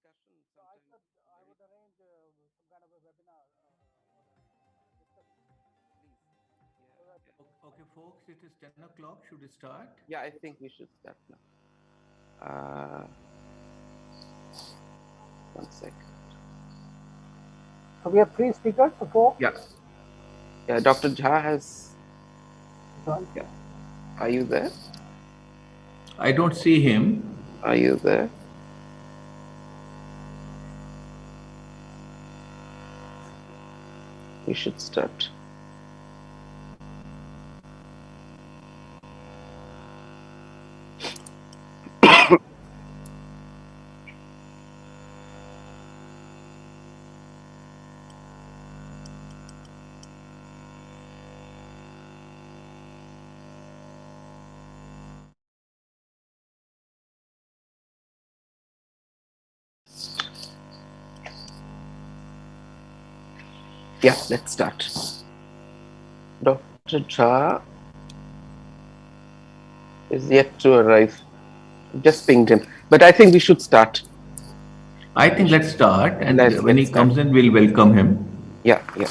discussion sometime I would arrange some kind of a webinar or a discussion. please. Yeah, So that yeah. Okay, folks, it is 10 o'clock. Should we start? Yeah, I think we should start now. Uh, 1 second. so we have three speakers, so four. Yeah, yeah. Dr. Jha has. Yeah. Are you there? I don't see him. Are you there? We should start. Yeah, let's start. Dr. Jha is yet to arrive. Just pinged him, but I think we should start. I think let's start, and Let's when he start. comes in, we'll welcome him. Yeah, yeah.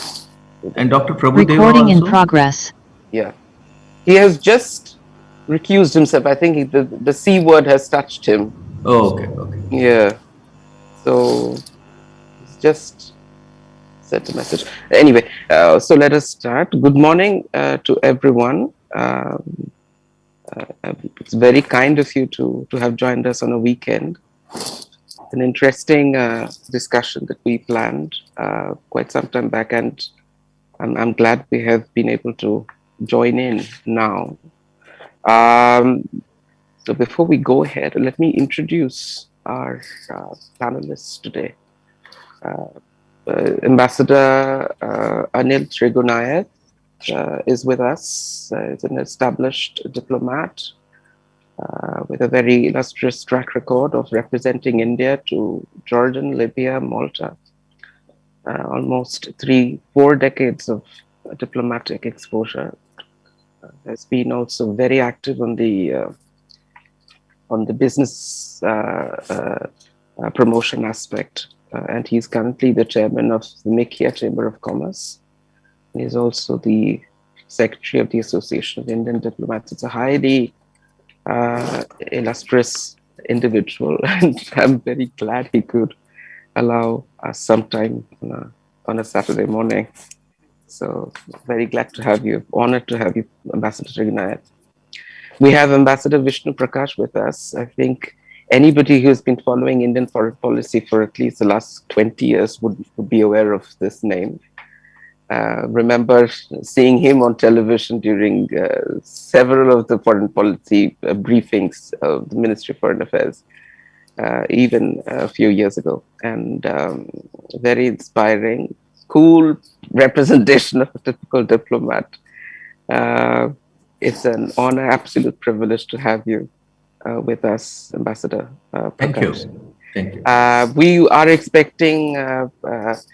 And Dr. Prabhudeva Recording in also. progress. Yeah. He has just recused himself. I think the C word has touched him. Oh, okay, okay. Yeah. So he's just sent a message. Anyway, so let us start. Good morning to everyone. It's very kind of you to have joined us on a weekend. An interesting discussion that we planned quite some time back, and I'm glad we have been able to join in now. So before we go ahead, let me introduce our panelists today. Ambassador Anil Trigunayat is with us. He's an established diplomat with a very illustrious track record of representing India to Jordan, Libya, Malta. Almost 3-4 decades of diplomatic exposure. Has been also very active on the business promotion aspect, and he's currently the chairman of the MIICCIA Chamber of Commerce. He's also the secretary of the Association of Indian Diplomats. It's a highly illustrious individual, and I'm very glad he could allow us some time on a Saturday morning. So very glad to have you, honored to have you, Ambassador Trigunayat. We have Ambassador Vishnu Prakash with us. I think anybody who's been following Indian foreign policy for at least the last 20 years would be aware of this name. Remember seeing him on television during several of the foreign policy briefings of the Ministry of Foreign Affairs, even a few years ago. And very inspiring, cool representation of a typical diplomat. It's an honor, absolute privilege to have you with us, Ambassador Prakash. Thank you. Thank you. We are expecting,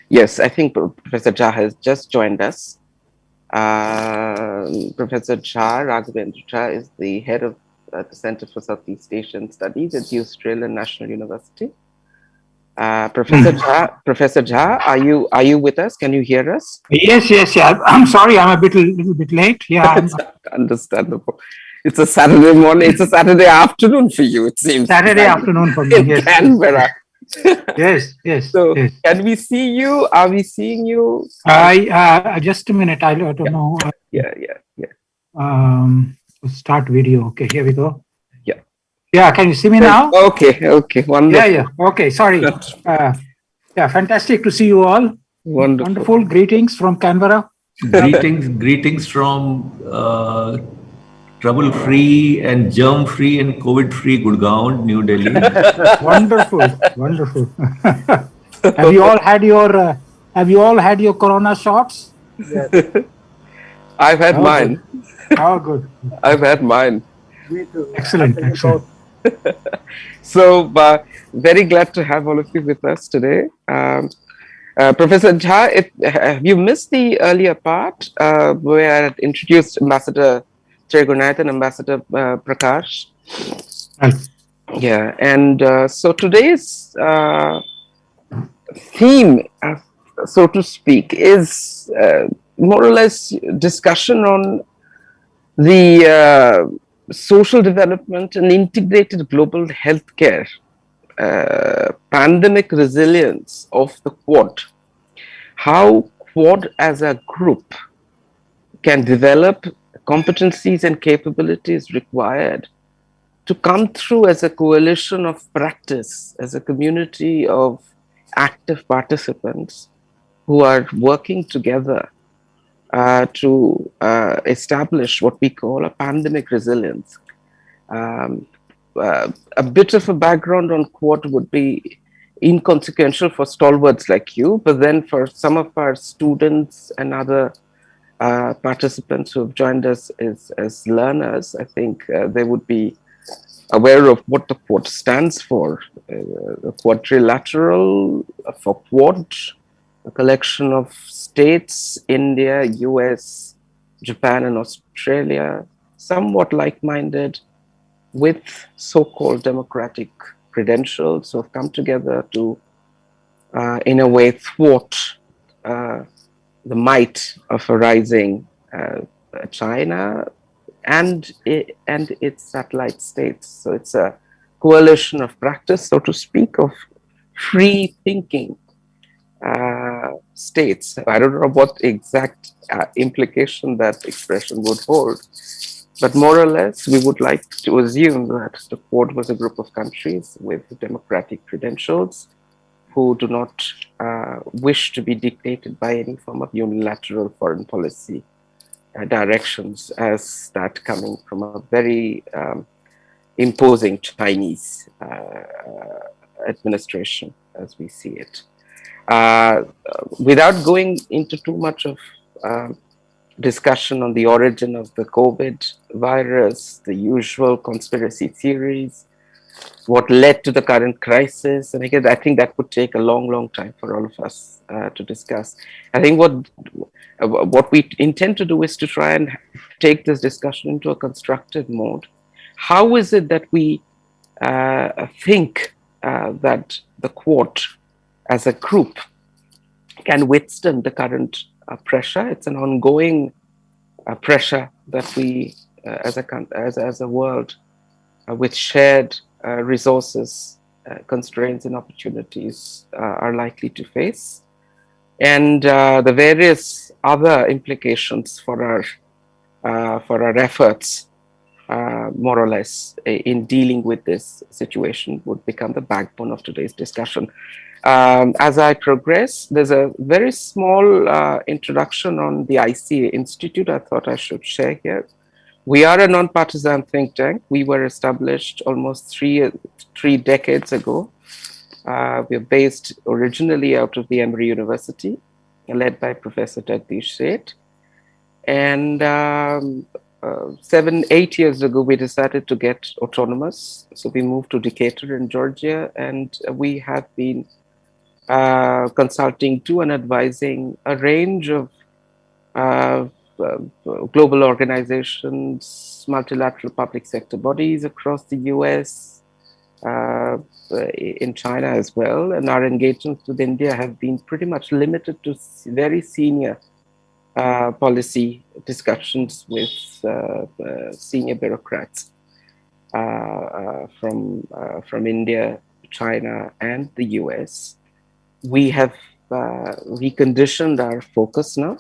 yes, I think Professor Jha has just joined us. Professor Raghabendra is the head of the Center for Southeast Asian Studies at the Australian National University. Professor Jha, are you with us? Can you hear us? Yes. I'm sorry, I'm a little bit late. Yeah, It's understandable. It's a Saturday morning. It's a Saturday afternoon for you, it seems. Saturday afternoon for me. In Yes. Canberra. Yes. So, yes. can we see you? Are we seeing you? Just a minute. I don't know. Yeah. Start video. Okay, here we go. Yeah. Yeah, can you see me now? Okay. Wonderful. Yeah. Okay, sorry. Yeah, fantastic to see you all. Wonderful. Greetings from Canberra. Greetings from trouble-free and germ-free and COVID-free Gurgaon, New Delhi. Wonderful. Have you all had your corona shots? Yes. I've had mine. Oh, good. I've had mine. Me too. Excellent. So, very glad to have all of you with us today. Professor Jha, have you missed the earlier part where I introduced Ambassador Trigunayat and Ambassador Prakash? Yeah, and so today's theme, so to speak, is more or less discussion on the social development and integrated global healthcare, pandemic resilience of the Quad, how Quad as a group can develop competencies and capabilities required to come through as a coalition of practice, as a community of active participants who are working together to establish what we call a pandemic resilience. Um, a bit of a background on Quad would be inconsequential for stalwarts like you, but then for some of our students and other participants who have joined us as learners, I think they would be aware of what the Quad stands for. The quadrilateral for Quad, a collection of states, India, US, Japan, and Australia, somewhat like minded, with so called democratic credentials, who have come together to, in a way, thwart the might of a rising China and its satellite states. So it's a coalition of practice, so to speak, of free thinking states. I don't know what exact implication that expression would hold, but more or less, we would like to assume that the Quad was a group of countries with democratic credentials who do not wish to be dictated by any form of unilateral foreign policy directions, as that coming from a very imposing Chinese administration as we see it. Without going into too much of discussion on the origin of the COVID virus, the usual conspiracy theories, what led to the current crisis, and again, I think that would take a long, long time for all of us to discuss. I think what we intend to do is to try and take this discussion into a constructive mode. How is it that we think that the Quad as a group can withstand the current pressure? It's an ongoing pressure that we, as a world, with shared resources, constraints, and opportunities, are likely to face, and the various other implications for our efforts, more or less, in dealing with this situation would become the backbone of today's discussion. As I progress, there's a very small introduction on the ICA Institute I thought I should share here. We are a non-partisan think tank. We were established almost three decades ago. We're based originally out of the Emory University, led by Professor Jagdish Seth. And 7-8 years ago, we decided to get autonomous. So we moved to Decatur in Georgia, and we have been consulting to and advising a range of global organizations, multilateral public sector bodies across the US, in China as well. And our engagements with India have been pretty much limited to very senior policy discussions with senior bureaucrats from India, China, and the US. We have reconditioned our focus now.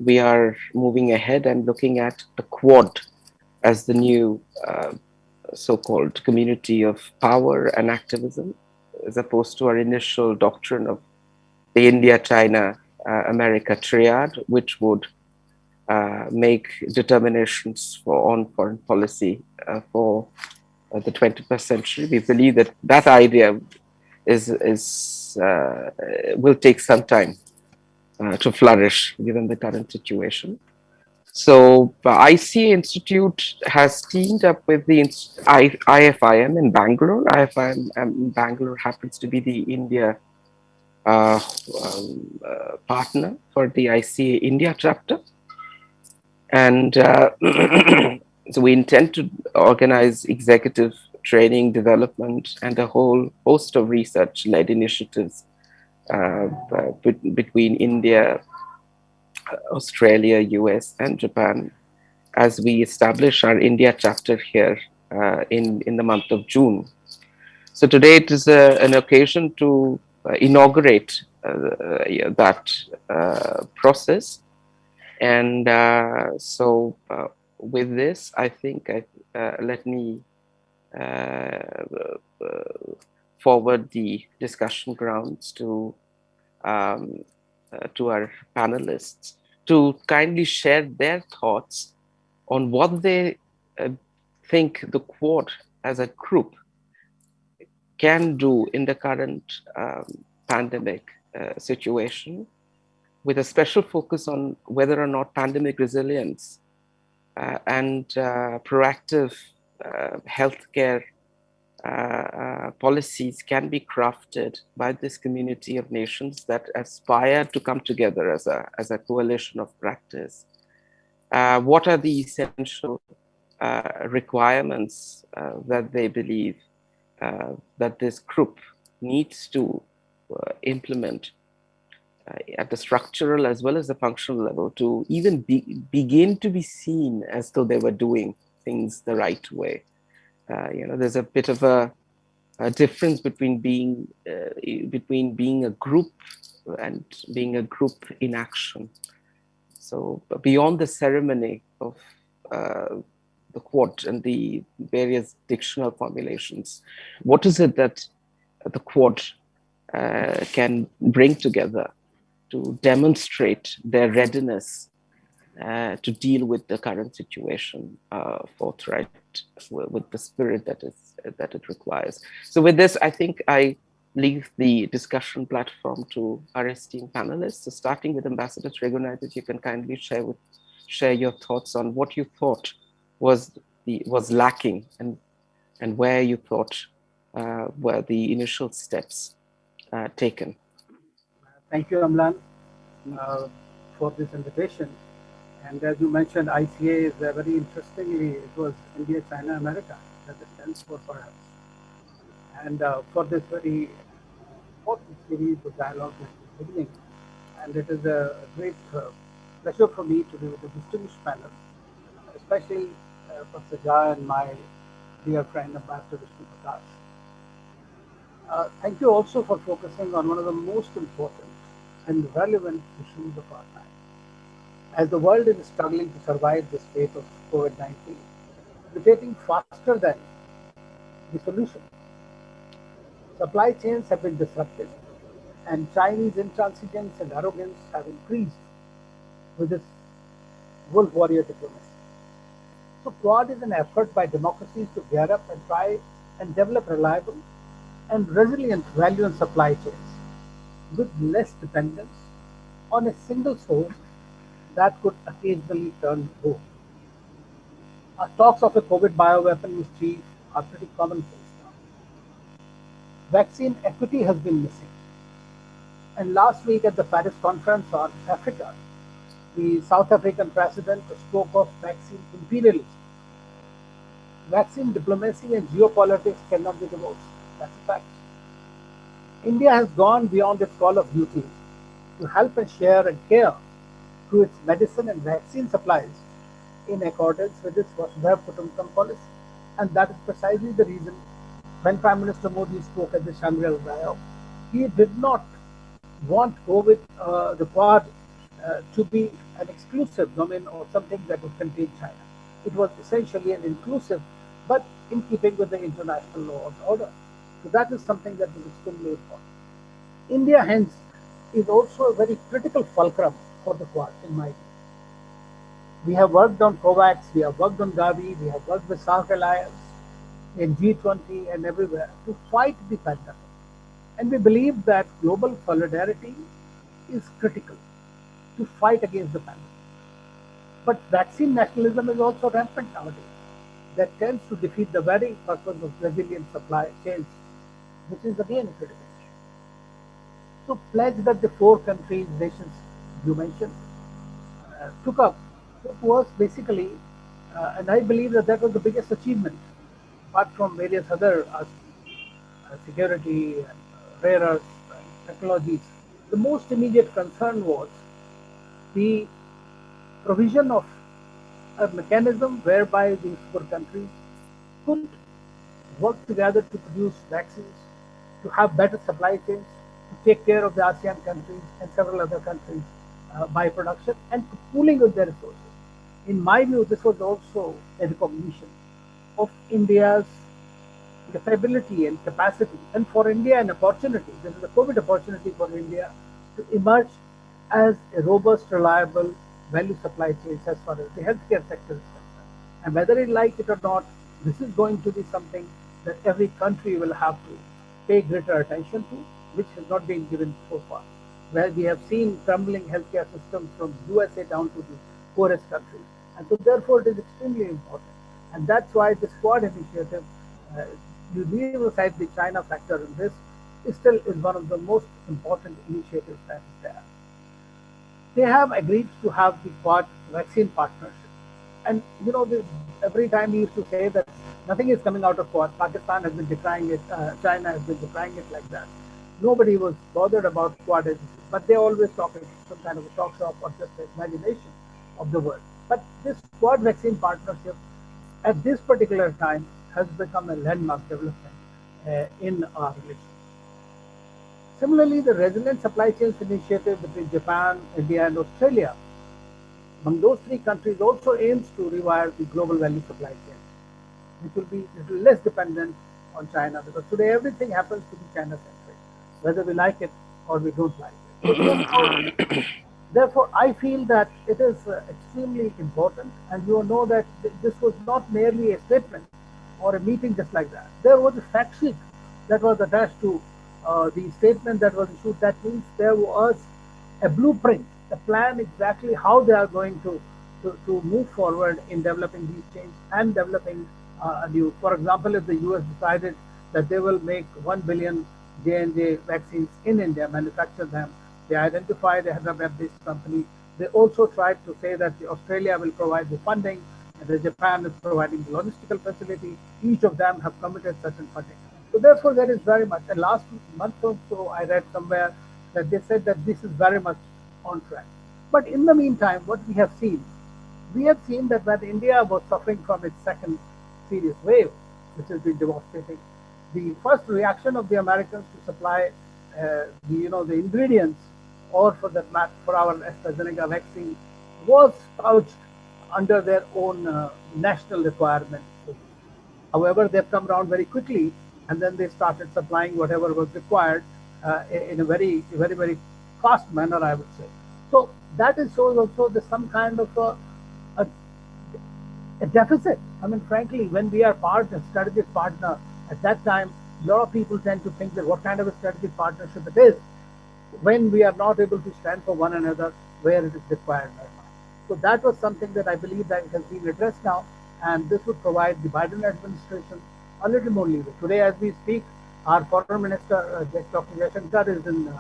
We are moving ahead and looking at the Quad as the new so-called community of power and activism, as opposed to our initial doctrine of the India, China, America triad, which would make determinations on foreign policy for the 21st century. We believe that that idea will take some time to flourish given the current situation. So ICA Institute has teamed up with the IFIM in Bangalore. IFIM in Bangalore happens to be the India partner for the ICA India chapter. And so we intend to organize executive training, development, and a whole host of research-led initiatives between India, Australia, US, and Japan as we establish our India chapter here in the month of June. So today it is an occasion to inaugurate that process. And with this, I think let me forward the discussion grounds um, to our panelists to kindly share their thoughts on what they think the Quad as a group can do in the current pandemic situation, with a special focus on whether or not pandemic resilience and proactive healthcare policies can be crafted by this community of nations that aspire to come together as a coalition of practice. What are the essential requirements that they believe that this group needs to implement at the structural as well as the functional level to even begin to be seen as though they were doing things the right way? There's a bit of a difference between being a group and being a group in action. So beyond the ceremony of the Quad and the various dictional formulations, what is it that the Quad can bring together to demonstrate their readiness to deal with the current situation forthright with the spirit that it requires? So with this, I think I leave the discussion platform to our esteemed panelists. So starting with Ambassador Trigunayat, if you can kindly share your thoughts on what you thought was lacking and where you thought were the initial steps taken. Thank you, Amlan, for this invitation. And as you mentioned, ICA is very interestingly, it was India, China, America that it stands for perhaps. And for this very important series of dialogue that is beginning. And it is a great pleasure for me to be with the distinguished panel, especially Professor Jha and my dear friend, Ambassador Vishnu Prakash. Thank you also for focusing on one of the most important and relevant issues of our time. As the world is struggling to survive this fate of COVID-19, mutating faster than the solution. Supply chains have been disrupted, and Chinese intransigence and arrogance have increased with this wolf warrior diplomacy. So Quad is an effort by democracies to gear up and try and develop reliable and resilient value and supply chains with less dependence on a single source that could occasionally turn blue. Our talks of a COVID bioweapon mischief are pretty commonplace now. Vaccine equity has been missing. And last week at the Paris conference on Africa, the South African president spoke of vaccine imperialism. Vaccine diplomacy and geopolitics cannot be divorced. That's a fact. India has gone beyond its call of duty to help and share and care through its medicine and vaccine supplies in accordance with its Vasudha Kutumbakam policy. And that is precisely the reason when Prime Minister Modi spoke at the Shangri-La dialogue, he did not want COVID, the Quad, to be an exclusive domain or something that would contain China. It was essentially an inclusive, but in keeping with the international law and order. So that is something that is extremely important. India, hence, is also a very critical fulcrum for the Quad, in my view. We have worked on COVAX, we have worked on Gavi, we have worked with SAARC Alliance, in G20 and everywhere to fight the pandemic. And we believe that global solidarity is critical to fight against the pandemic. But vaccine nationalism is also rampant nowadays. That tends to defeat the very purpose of resilient supply chains, which is again a critical issue. So pledge that the 4 countries, nations you mentioned, took up, it was basically, and I believe that that was the biggest achievement apart from various other security and rare earths and technologies, the most immediate concern was the provision of a mechanism whereby these poor countries could work together to produce vaccines, to have better supply chains, to take care of the ASEAN countries and several other countries by production and pooling of their resources. In my view, this was also a recognition of India's capability and capacity, and for India an opportunity. This is a COVID opportunity for India to emerge as a robust, reliable value supply chain as far as the healthcare sector is concerned. And whether you like it or not, this is going to be something that every country will have to pay greater attention to, which has not been given so far. Where we have seen crumbling healthcare systems from USA down to the poorest countries. And so therefore it is extremely important. And that's why this Quad initiative, you leave aside the China factor in this, still is one of the most important initiatives that is there. They have agreed to have the Quad vaccine partnership. And you know, every time we used to say that nothing is coming out of Quad. Pakistan has been decrying it, China has been decrying it like that. Nobody was bothered about Quad, but they always talk about some kind of a talk shop or just the imagination of the world. But this Quad vaccine partnership at this particular time has become a landmark development in our relations. Similarly, the Resilient Supply Chains Initiative between Japan, India, and Australia, among those three countries, also aims to rewire the global value supply chain, which will be a little less dependent on China, because today everything happens to be China-centric, whether we like it or we don't like it. Therefore, I feel that it is extremely important, and you know that this was not merely a statement or a meeting just like that. There was a fact sheet that was attached to the statement that was issued. That means there was a blueprint, a plan exactly how they are going to move forward in developing these chains and developing new. For example, if the US decided that they will make 1 billion J&J vaccines in India, manufacture them, they identified a Hyderabad-based company. They also tried to say that Australia will provide the funding, and that Japan is providing the logistical facility. Each of them have committed certain funding. So therefore, there is very much. And last month or so, I read somewhere that they said that this is very much on track. But in the meantime, what we have seen that when India was suffering from its second serious wave, which has been devastating, the first reaction of the Americans to supply the ingredients, or for that matter, for our AstraZeneca vaccine, was couched under their own national requirements. However, they've come around very quickly, and then they started supplying whatever was required in a very, very, very fast manner, I would say. So that is shows also there's some kind of a deficit. I mean, frankly, when we are a strategic partner, at that time, a lot of people tend to think that what kind of a strategic partnership it is when we are not able to stand for one another where it is required very much. So that was something that I believe that it has been addressed now, and this would provide the Biden administration a little more leeway. Today, as we speak, our Foreign Minister, Dr. Jayadeva, is in the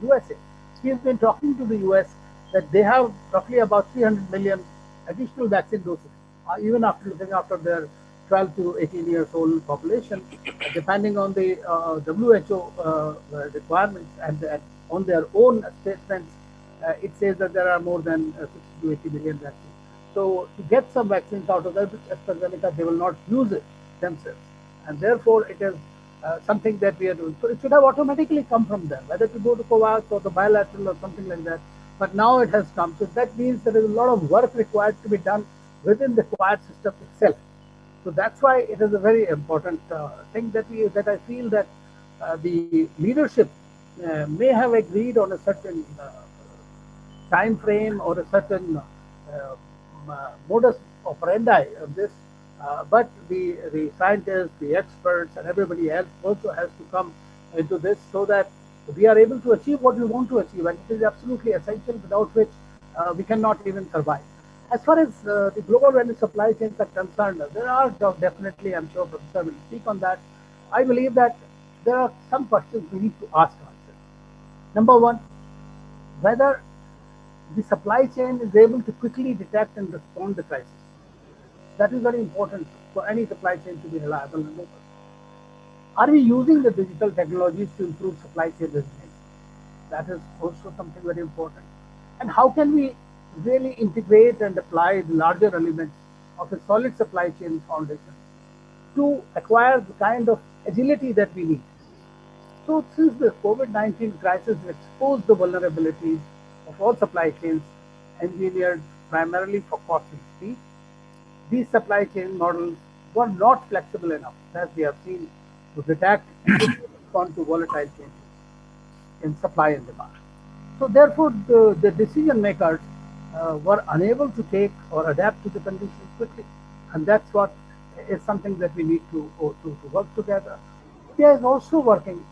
USA. He has been talking to the US that they have roughly about 300 million additional vaccine doses, even after looking after their 12 to 18 years old population, depending on the WHO requirements and on their own statements, it says that there are more than 60 to 80 million vaccines. So to get some vaccines out of AstraZeneca, they will not use it themselves. And therefore, it is something that we are doing. So it should have automatically come from them, whether to go to COVAX or the bilateral or something like that. But now it has come. So that means there is a lot of work required to be done within the Quad system itself. So that's why it is a very important thing that I feel that the leadership may have agreed on a certain time frame or a certain modus operandi of this, but the scientists, the experts, and everybody else also has to come into this so that we are able to achieve what we want to achieve, and it is absolutely essential, without which we cannot even survive. As far as the global value supply chains are concerned, there are definitely, I'm sure Professor will speak on that. I believe that there are some questions we need to ask ourselves. Number one, whether the supply chain is able to quickly detect and respond to crisis. That is very important for any supply chain to be reliable and robust. Are we using the digital technologies to improve supply chain resilience? That is also something very important. And how can we really integrate and apply the larger elements of a solid supply chain foundation to acquire the kind of agility that we need? So since the COVID-19 crisis exposed the vulnerabilities of all supply chains engineered primarily for cost and speed, these supply chain models were not flexible enough, as we have seen, to detect and respond to volatile changes in supply and demand. So therefore, the decision makers were unable to take or adapt to the conditions quickly. And that's what is something that we need to work together. India is also working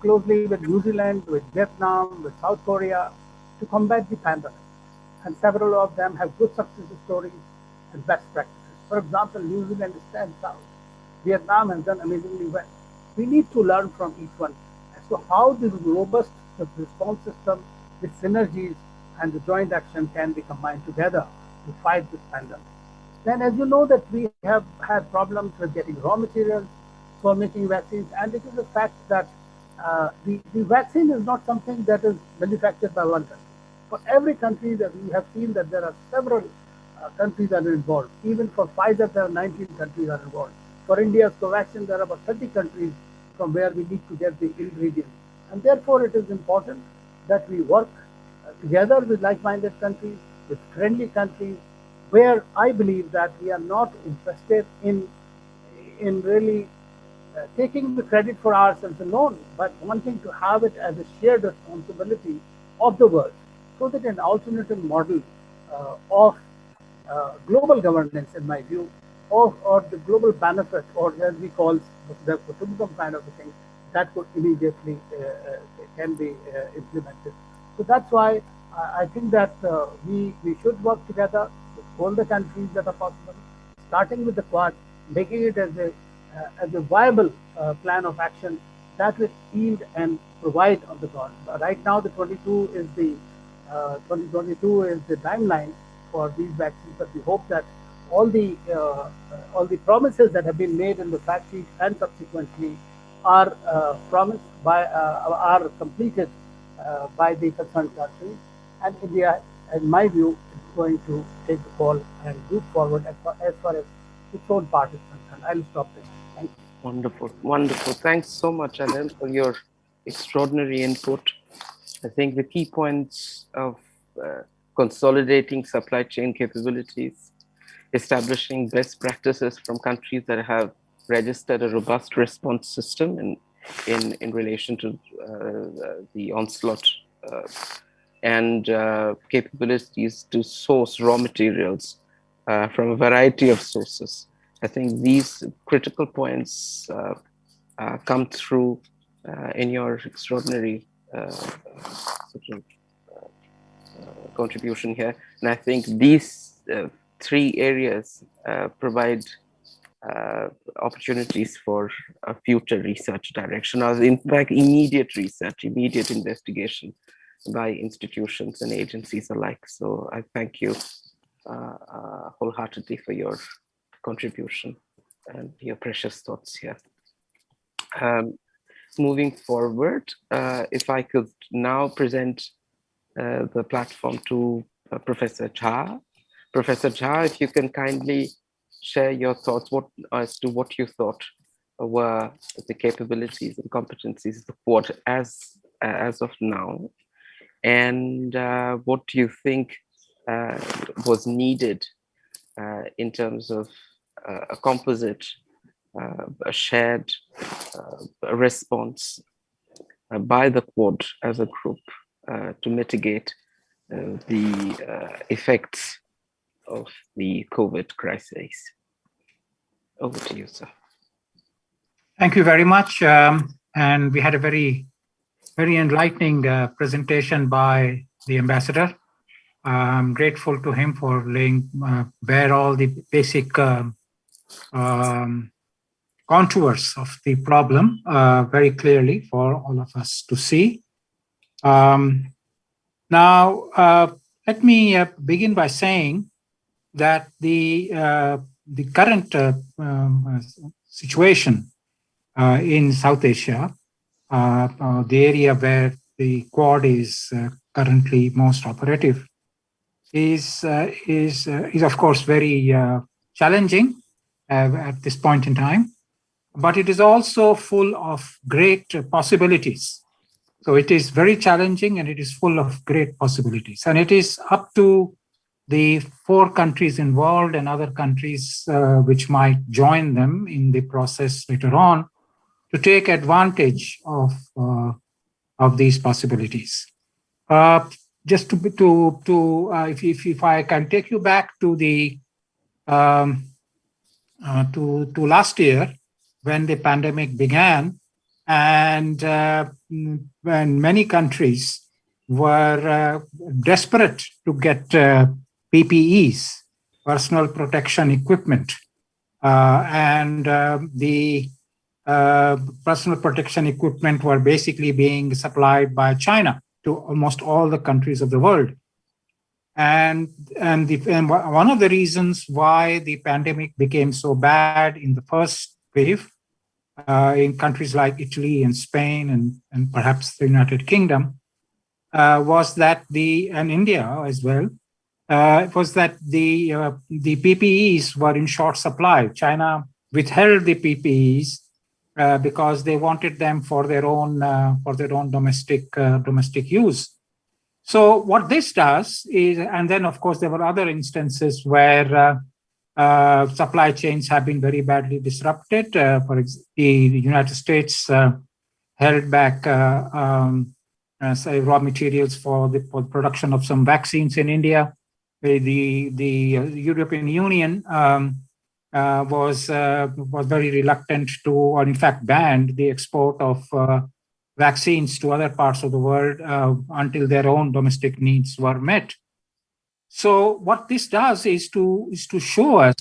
closely with New Zealand, with Vietnam, with South Korea to combat the pandemic. And several of them have good success stories and best practices. For example, New Zealand stands out. Vietnam has done amazingly well. We need to learn from each one as to how this robust response system with synergies and the joint action can be combined together to fight this pandemic. Then, as you know, that we have had problems with getting raw materials for making vaccines, and it is a fact that the vaccine is not something that is manufactured by one country. For every country that we have seen that there are several countries that are involved. Even for Pfizer, there are 19 countries that are involved. For India's Covaxin, there are about 30 countries from where we need to get the ingredients. And therefore, it is important that we work together with like-minded countries, with friendly countries, where I believe that we are not interested in really taking the credit for ourselves alone, but wanting to have it as a shared responsibility of the world, so that an alternative model of global governance, in my view, or the global benefit, or as we call the Kutumbakam kind of a thing, that could immediately can be implemented. So that's why I think that we should work together with all the countries that are possible, starting with the Quad, making it as a viable plan of action that will yield and provide on the ground. Right now, the 2022 is the timeline for these vaccines, but we hope that all the promises that have been made in the fact sheet and subsequently are promised by are completed by the concerned countries, and India, in my view, is going to take the call and move forward as far as its own part is concerned. I'll stop there. Thank you. Wonderful, wonderful. Thanks so much, Anil, for your extraordinary input. I think the key points of consolidating supply chain capabilities, establishing best practices from countries that have registered a robust response system in relation to the onslaught and capabilities to source raw materials from a variety of sources. I think these critical points come through in your extraordinary contribution here. And I think these three areas provide opportunities for a future research direction, or in fact, immediate research, immediate investigation by institutions and agencies alike. So I thank you wholeheartedly for your contribution and your precious thoughts here. Moving forward, if I could now present the platform to Professor Jha. Professor Jha, if you can kindly share your thoughts as to what you thought were the capabilities and competencies of the Quad as of now, and what do you think was needed in terms of a composite, a shared response by the Quad as a group to mitigate the effects of the COVID crisis. Over to you, sir. Thank you very much. And we had a very enlightening presentation by the ambassador. I'm grateful to him for laying bare all the basic contours of the problem very clearly for all of us to see. Now, let me begin by saying that the current situation in South Asia, the area where the Quad is currently most operative, is of course very challenging at this point in time, but it is also full of great possibilities. So it is very challenging and it is full of great possibilities. And it is up to the 4 countries involved and other countries which might join them in the process later on to take advantage of these possibilities. Just if I can take you back to the to last year when the pandemic began, and when many countries were desperate to get PPEs, personal protection equipment, and the personal protection equipment were basically being supplied by China to almost all the countries of the world. And one of the reasons why the pandemic became so bad in the first wave in countries like Italy and Spain and perhaps the United Kingdom was that and India as well, was that the PPEs were in short supply. China withheld the PPEs because they wanted them for their own domestic use. So what this does is, and then of course there were other instances where supply chains have been very badly disrupted. For example, the United States held back say raw materials for the production of some vaccines in India. The European Union was very reluctant to, or in fact banned the export of vaccines to other parts of the world until their own domestic needs were met. So what this does is to show us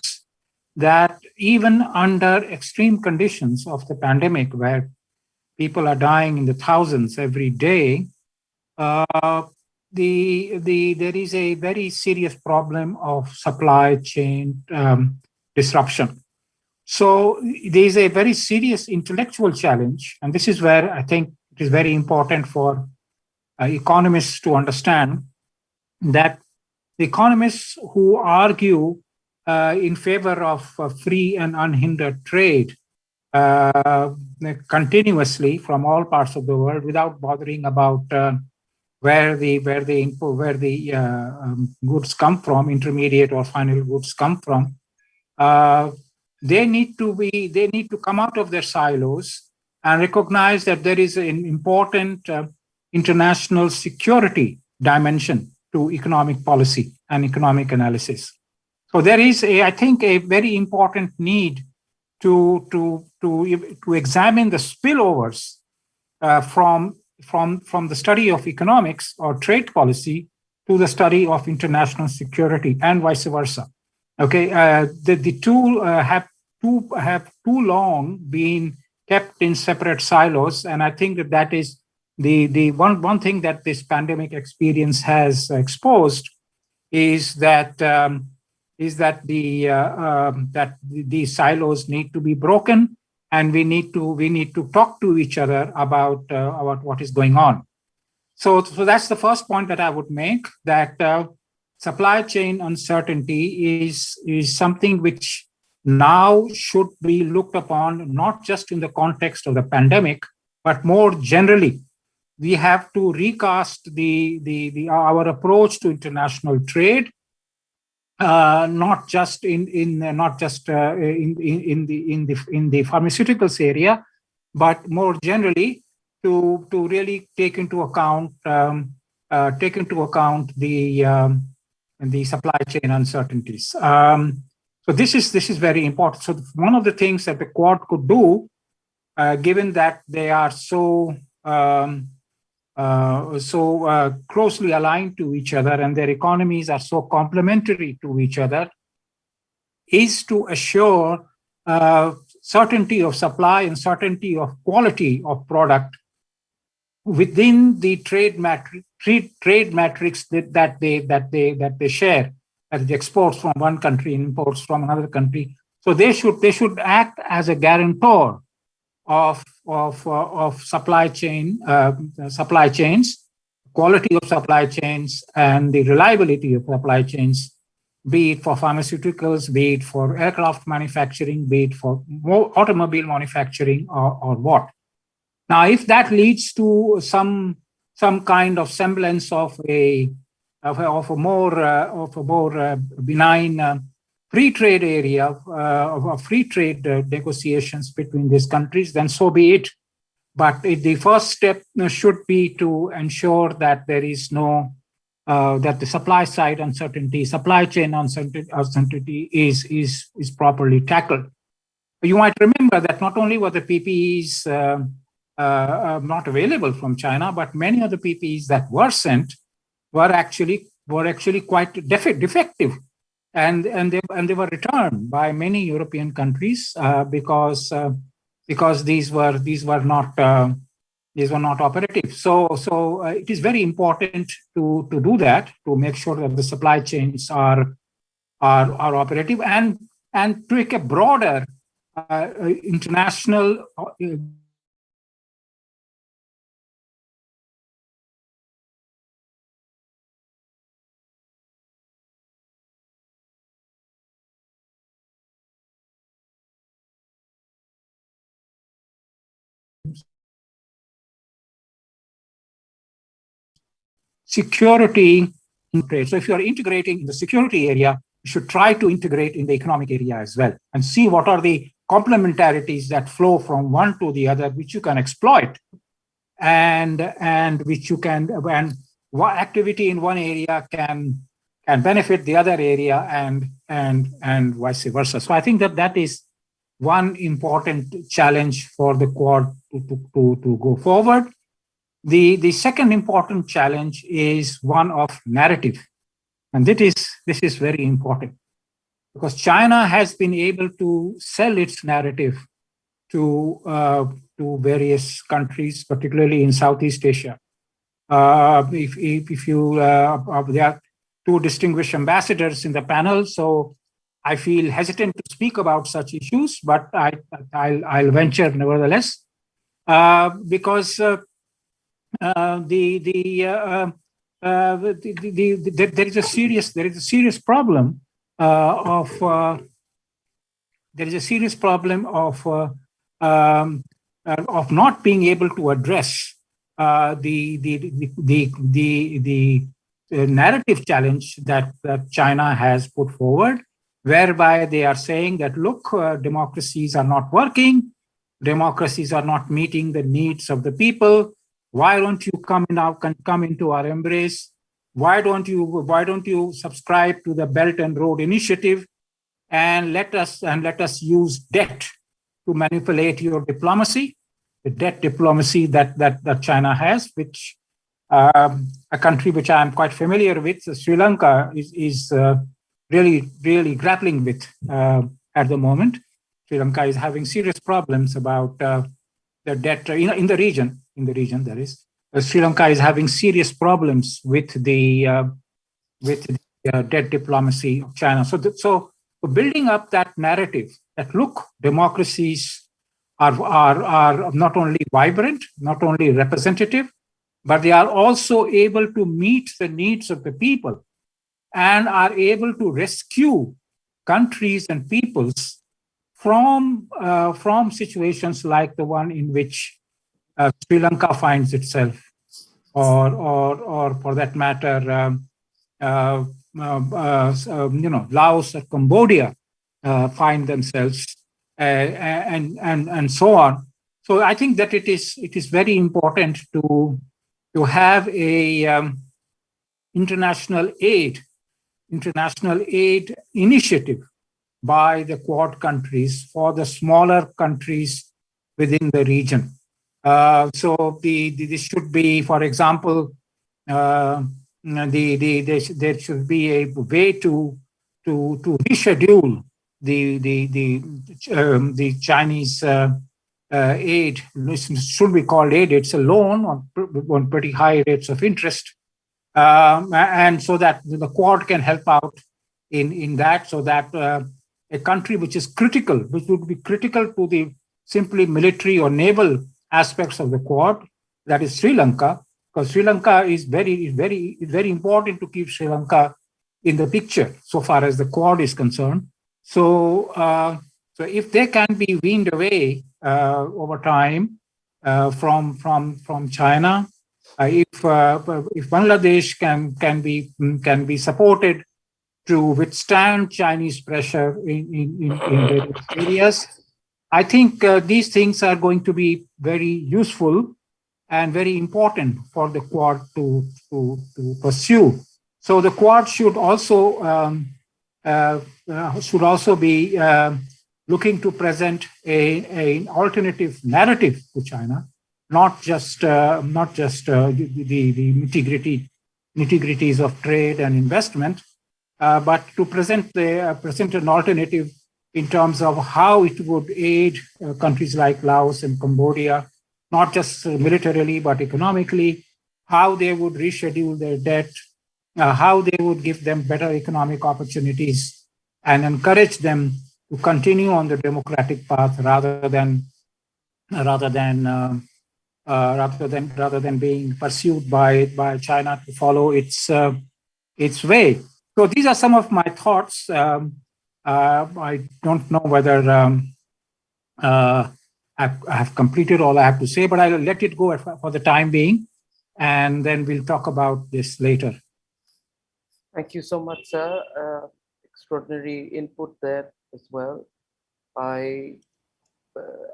that even under extreme conditions of the pandemic, where people are dying in the thousands every day, there is a very serious problem of supply chain disruption. So there is a very serious intellectual challenge, and this is where I think it is very important for economists to understand that the economists who argue in favor of free and unhindered trade continuously from all parts of the world without bothering about where the goods come from, intermediate or final goods come from, they need to come out of their silos and recognize that there is an important international security dimension to economic policy and economic analysis. So there is, I think, a very important need to examine the spillovers from the study of economics or trade policy to the study of international security and vice versa. Okay, the two have too long been kept in separate silos, and I think that is the one thing that this pandemic experience has exposed is that the silos need to be broken, and we need to talk to each other about what is going on. So that's the first point that I would make, that supply chain uncertainty is something which now should be looked upon not just in the context of the pandemic, but more generally. We have to recast our approach to international trade, not just in the pharmaceuticals area, but more generally to really take into account the supply chain uncertainties. So this is very important. So one of the things that the Quad could do, given that they are so closely aligned to each other and their economies are so complementary to each other, is to assure certainty of supply and certainty of quality of product within the trade matrix that they share, as the exports from one country and imports from another country, So they should act as a guarantor of supply chains, quality of supply chains, and the reliability of supply chains, be it for pharmaceuticals, be it for aircraft manufacturing, be it for automobile manufacturing, or what. Now, if that leads to some kind of semblance of a more benign free trade area of free trade negotiations between these countries, then so be it. But the first step should be to ensure that there is no that the supply side uncertainty, supply chain uncertainty is properly tackled. You might remember that not only were the PPEs not available from China, but many of the PPEs that were sent were actually quite defective, and they were returned by many European countries because these were not operative. So it is very important to do that, to make sure that the supply chains are operative, and take a broader international security in trade. So if you are integrating in the security area, you should try to integrate in the economic area as well, and see what are the complementarities that flow from one to the other, which you can exploit, and which you can, when what activity in one area can benefit the other area, and vice versa. So I think that is one important challenge for the Quad to go forward. The second important challenge is one of narrative, and this is very important, because China has been able to sell its narrative to various countries, particularly in Southeast Asia. If you there are two distinguished ambassadors in the panel, so I feel hesitant to speak about such issues, but I'll venture nevertheless, because there is a serious problem of not being able to address the narrative challenge that China has put forward, whereby they are saying that, look, democracies are not working, democracies are not meeting the needs of the people. Why don't you come into our embrace? Why don't you subscribe to the Belt and Road Initiative, and let us use debt to manipulate your diplomacy, the debt diplomacy that China has, which a country which I am quite familiar with, Sri Lanka, is really grappling with at the moment. Sri Lanka is having serious problems about the debt in the region. There is Sri Lanka is having serious problems with the debt diplomacy of China. So building up that narrative that, look, democracies are not only vibrant, not only representative, but they are also able to meet the needs of the people, and are able to rescue countries and peoples from situations like the one in which Sri Lanka finds itself, or for that matter, Laos or Cambodia find themselves, and so on. So I think that it is very important to have a international aid initiative by the Quad countries for the smaller countries within the region. So this should be, for example, there should be a way to reschedule the Chinese aid. It should be called aid. It's a loan on pretty high rates of interest, and so that the Quad can help out in that, so that a country which is critical, which would be critical to the simply military or naval aspects of the Quad, that is Sri Lanka, because Sri Lanka is very important to keep Sri Lanka in the picture so far as the Quad is concerned. So, so if they can be weaned away over time from China, if Bangladesh can be supported to withstand Chinese pressure in various areas, I think these things are going to be very useful and very important for the Quad to pursue. So the Quad should also be looking to present an alternative narrative to China, not just the nitty-gritties of trade and investment, but to present an alternative in terms of how it would aid countries like Laos and Cambodia, not just militarily, but economically, how they would reschedule their debt, how they would give them better economic opportunities and encourage them to continue on the democratic path rather than being pursued by China to follow its way. So these are some of my thoughts. I don't know whether I have completed all I have to say, but I'll let it go for the time being, and then we'll talk about this later. Thank you so much, sir. Extraordinary input there as well. I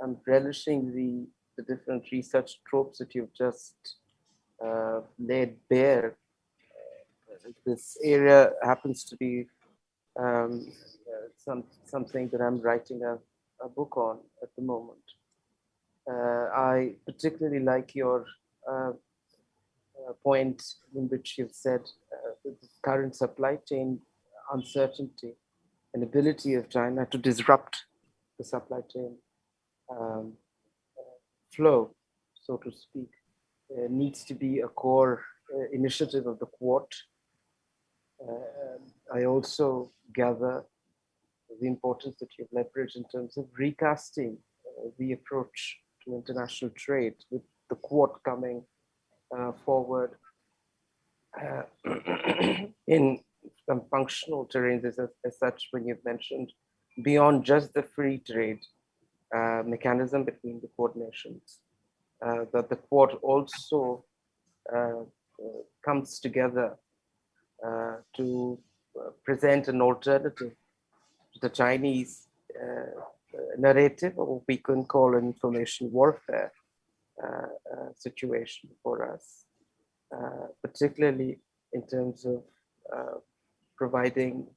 am relishing the different research tropes that you've just laid bare. This area happens to be something that I'm writing a book on at the moment. I particularly like your point in which you've said the current supply chain uncertainty and ability of China to disrupt the supply chain flow, so to speak, needs to be a core initiative of the Quad. I also gather the importance that you've leveraged in terms of recasting the approach to international trade, with the Quad coming forward in some functional terrains as such, when you've mentioned beyond just the free trade mechanism between the Quad nations, that the Quad also comes together to present an alternative to the Chinese narrative, or what we can call an information warfare situation for us, particularly in terms of providing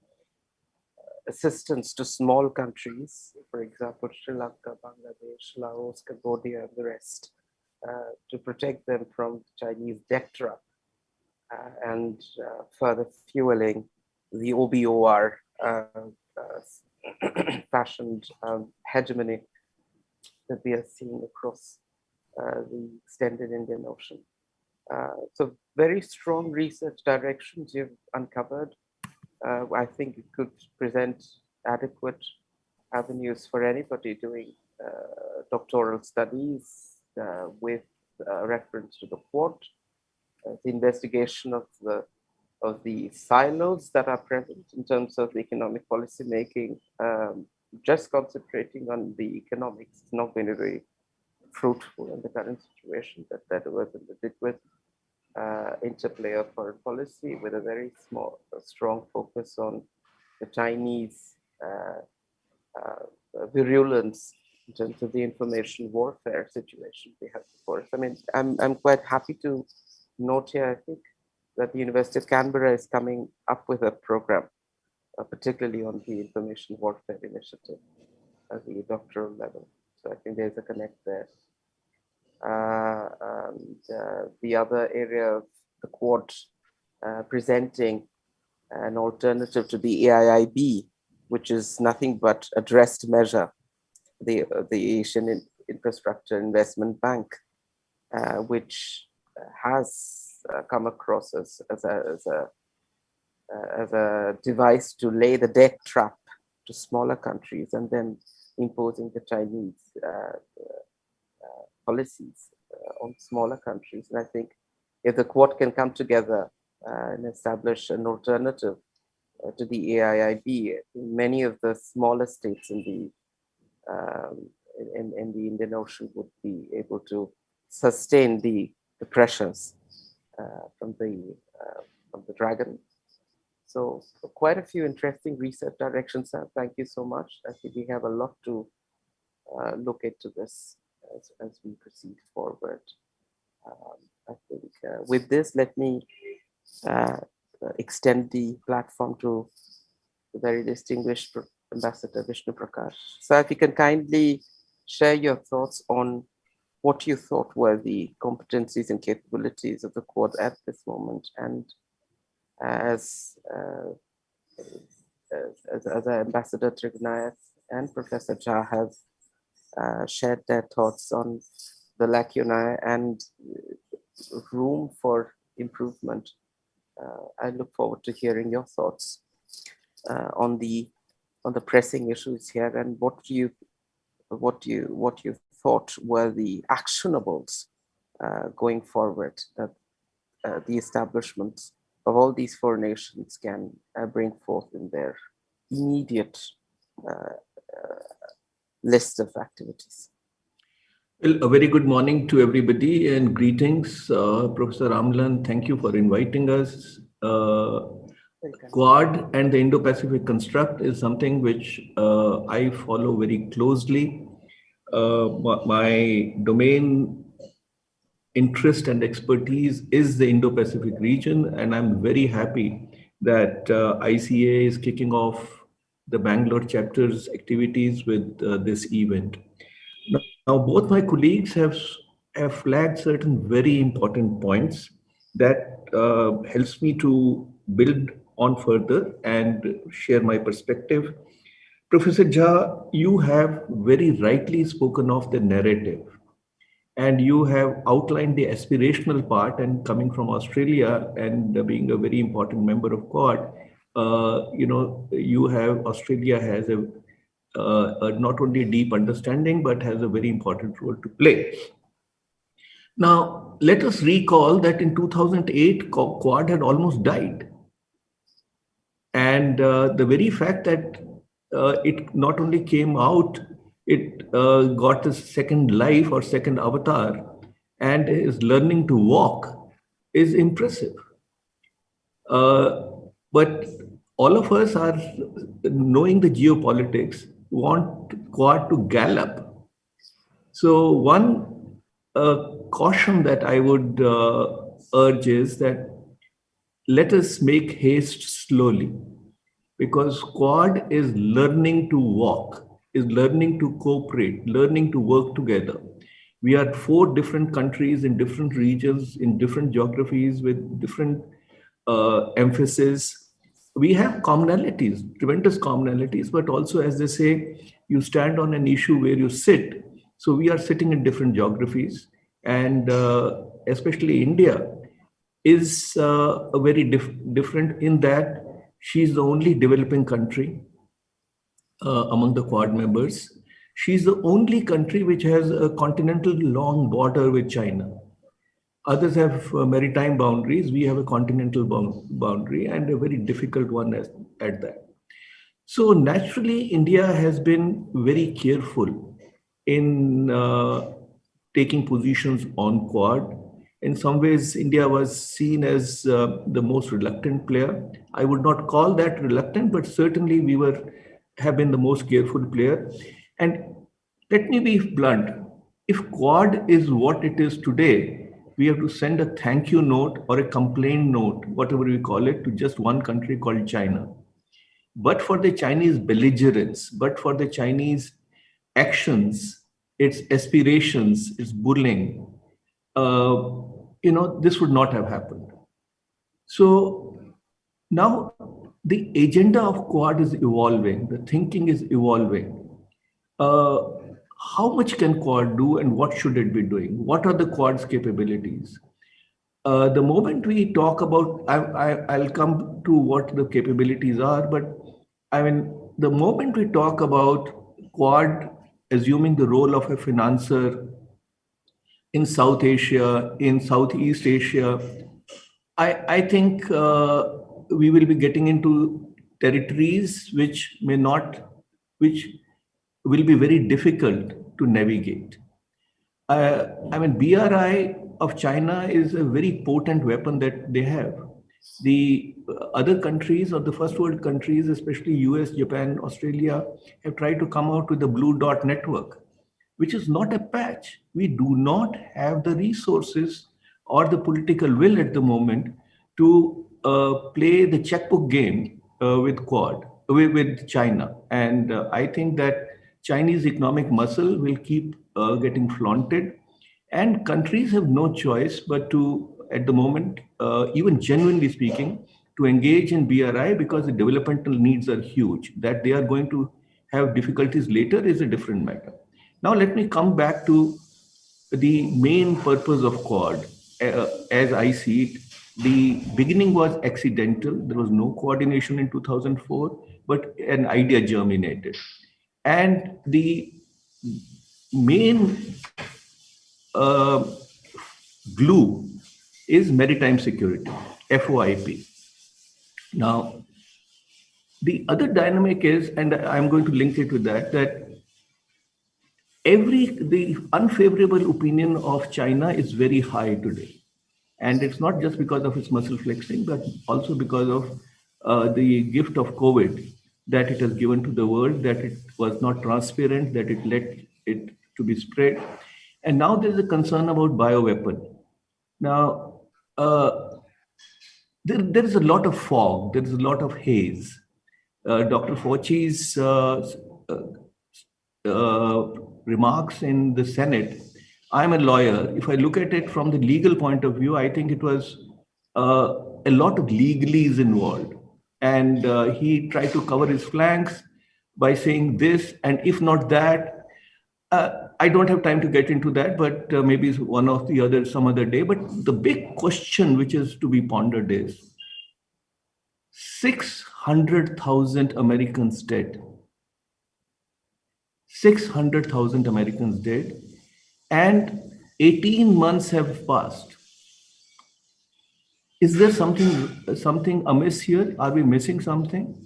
assistance to small countries, for example, Sri Lanka, Bangladesh, Laos, Cambodia, and the rest, to protect them from Chinese debt trap and further fueling the OBOR fashioned hegemony that we are seeing across the extended Indian Ocean. So very strong research directions you've uncovered. I think it could present adequate avenues for anybody doing doctoral studies with reference to the Quad, the investigation of the silos that are present in terms of economic policy making. Just concentrating on the economics is not going to be fruitful in the current situation that was with interplay of foreign policy, with a very strong focus on the Chinese virulence in terms of the information warfare situation we have before us. I mean, I'm quite happy to note here, I think, that the University of Canberra is coming up with a program, particularly on the information warfare initiative at the doctoral level. So I think there's a connect there. The other area of the Quad presenting an alternative to the AIIB, which is nothing but addressed measure, the Asian Infrastructure Investment Bank, which has come across as a device to lay the debt trap to smaller countries and then imposing the Chinese policies on smaller countries. And I think if the Quad can come together and establish an alternative to the AIIB, many of the smaller states in the Indian Ocean would be able to sustain the pressures from the dragon. So quite a few interesting research directions, sir. Thank you so much. I think we have a lot to look into this as we proceed forward. I think with this, let me extend the platform to the very distinguished Ambassador Vishnu Prakash. So if you can kindly share your thoughts on what you thought were the competencies and capabilities of the Quad at this moment, and as Ambassador Trigunayat and Professor Jha have shared their thoughts on the lacuna and room for improvement. I look forward to hearing your thoughts on the pressing issues here, and what you thought were the actionables going forward that the establishments of all these four nations can bring forth in their immediate list of activities. Well, a very good morning to everybody and greetings. Professor Amlan, thank you for inviting us. Quad and the Indo-Pacific construct is something which I follow very closely. My domain interest and expertise is the Indo-Pacific region, and I'm very happy that ICA is kicking off the Bangalore chapter's activities with this event. Now, both my colleagues have flagged certain very important points that helps me to build on further and share my perspective. Professor Jha, you have very rightly spoken of the narrative, and you have outlined the aspirational part. And coming from Australia and being a very important member of Quad, Australia has a not only deep understanding, but has a very important role to play. Now, let us recall that in 2008, Quad had almost died. And the very fact that it not only came out, it got a second life or second avatar and is learning to walk is impressive. But all of us are, knowing the geopolitics, want Quad to gallop. So one caution that I would urge is that let us make haste slowly, because Quad is learning to walk, is learning to cooperate, learning to work together. We are 4 different countries in different regions, in different geographies with different emphasis. We have commonalities, tremendous commonalities, but also, as they say, you stand on an issue where you sit. So we are sitting in different geographies, and especially India is a very different in that she's the only developing country among the Quad members. She's the only country which has a continental long border with China. Others have maritime boundaries. We have a continental boundary, and a very difficult one at that. So naturally, India has been very careful in taking positions on Quad. In some ways, India was seen as the most reluctant player. I would not call that reluctant, but certainly we have been the most careful player. And let me be blunt. If Quad is what it is today, we have to send a thank you note or a complaint note, whatever we call it, to just one country called China. But for the Chinese belligerence, but for the Chinese actions, its aspirations, its bullying, this would not have happened. So now the agenda of Quad is evolving, the thinking is evolving. How much can Quad do and what should it be doing? What are the Quad's capabilities? The moment we talk about, I'll come to what the capabilities are, but I mean, the moment we talk about Quad assuming the role of a financer in South Asia, in Southeast Asia, I think we will be getting into territories which may not, which will be very difficult to navigate. I mean, BRI of China is a very potent weapon that they have. The other countries or the first world countries, especially US, Japan, Australia, have tried to come out with the blue dot network, which is not a patch. We do not have the resources or the political will at the moment to play the checkbook game with Quad, with China. And I think that Chinese economic muscle will keep getting flaunted. And countries have no choice but to, at the moment, even genuinely speaking, to engage in BRI because the developmental needs are huge. That they are going to have difficulties later is a different matter. Now, let me come back to the main purpose of Quad. As I see it, the beginning was accidental. There was no coordination in 2004, but an idea germinated. And the main uh, glue is maritime security, FOIP. Now, the other dynamic is, and I'm going to link it with that, that the unfavorable opinion of China is very high today. And it's not just because of its muscle flexing, but also because of the gift of COVID that it has given to the world, that it was not transparent, that it let it to be spread. And now there's a concern about bioweapon. Now, there is a lot of fog, there is a lot of haze. Dr. Fauci's remarks in the Senate, I'm a lawyer. If I look at it from the legal point of view, I think it was a lot of legalese involved. And he tried to cover his flanks by saying this, and if not that, I don't have time to get into that, but maybe it's one of the other, some other day. But the big question which is to be pondered is 600,000 Americans dead. 600,000 Americans dead, and 18 months have passed. Is there something amiss here? Are we missing something?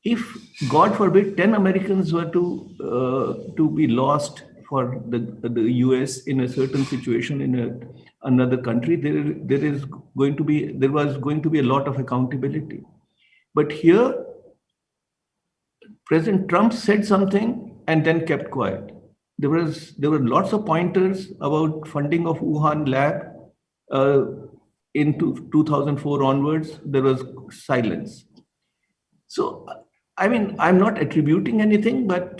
If, God forbid, 10 Americans were to be lost for the US in a certain situation in another country, there was going to be a lot of accountability. But here, President Trump said something and then kept quiet. There were lots of pointers about funding of Wuhan lab. In 2004 onwards, there was silence. So, I mean, I'm not attributing anything, but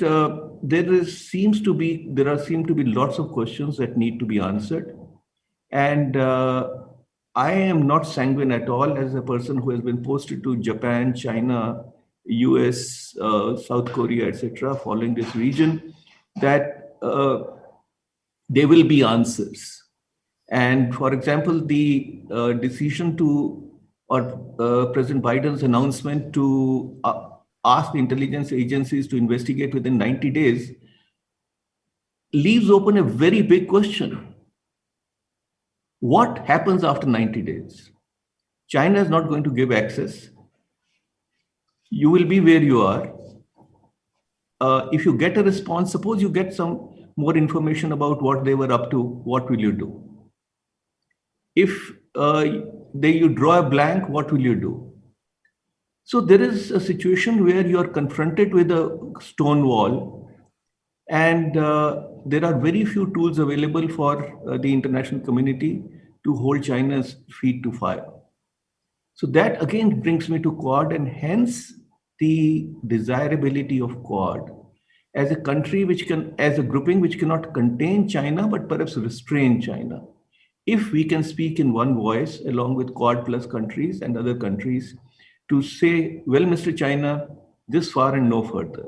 there seem to be lots of questions that need to be answered. And I am not sanguine at all as a person who has been posted to Japan, China, US, South Korea, etc., following this region, that there will be answers. And for example, the decision President Biden's announcement to ask the intelligence agencies to investigate within 90 days leaves open a very big question. What happens after 90 days? China is not going to give access. You will be where you are. If you get a response, suppose you get some more information about what they were up to, what will you do? If you draw a blank, what will you do? So there is a situation where you are confronted with a stone wall, and there are very few tools available for the international community to hold China's feet to fire. So that again brings me to Quad, and hence the desirability of Quad as a country as a grouping which cannot contain China, but perhaps restrain China. If we can speak in one voice, along with Quad plus countries and other countries, to say, well, Mr. China, this far and no further.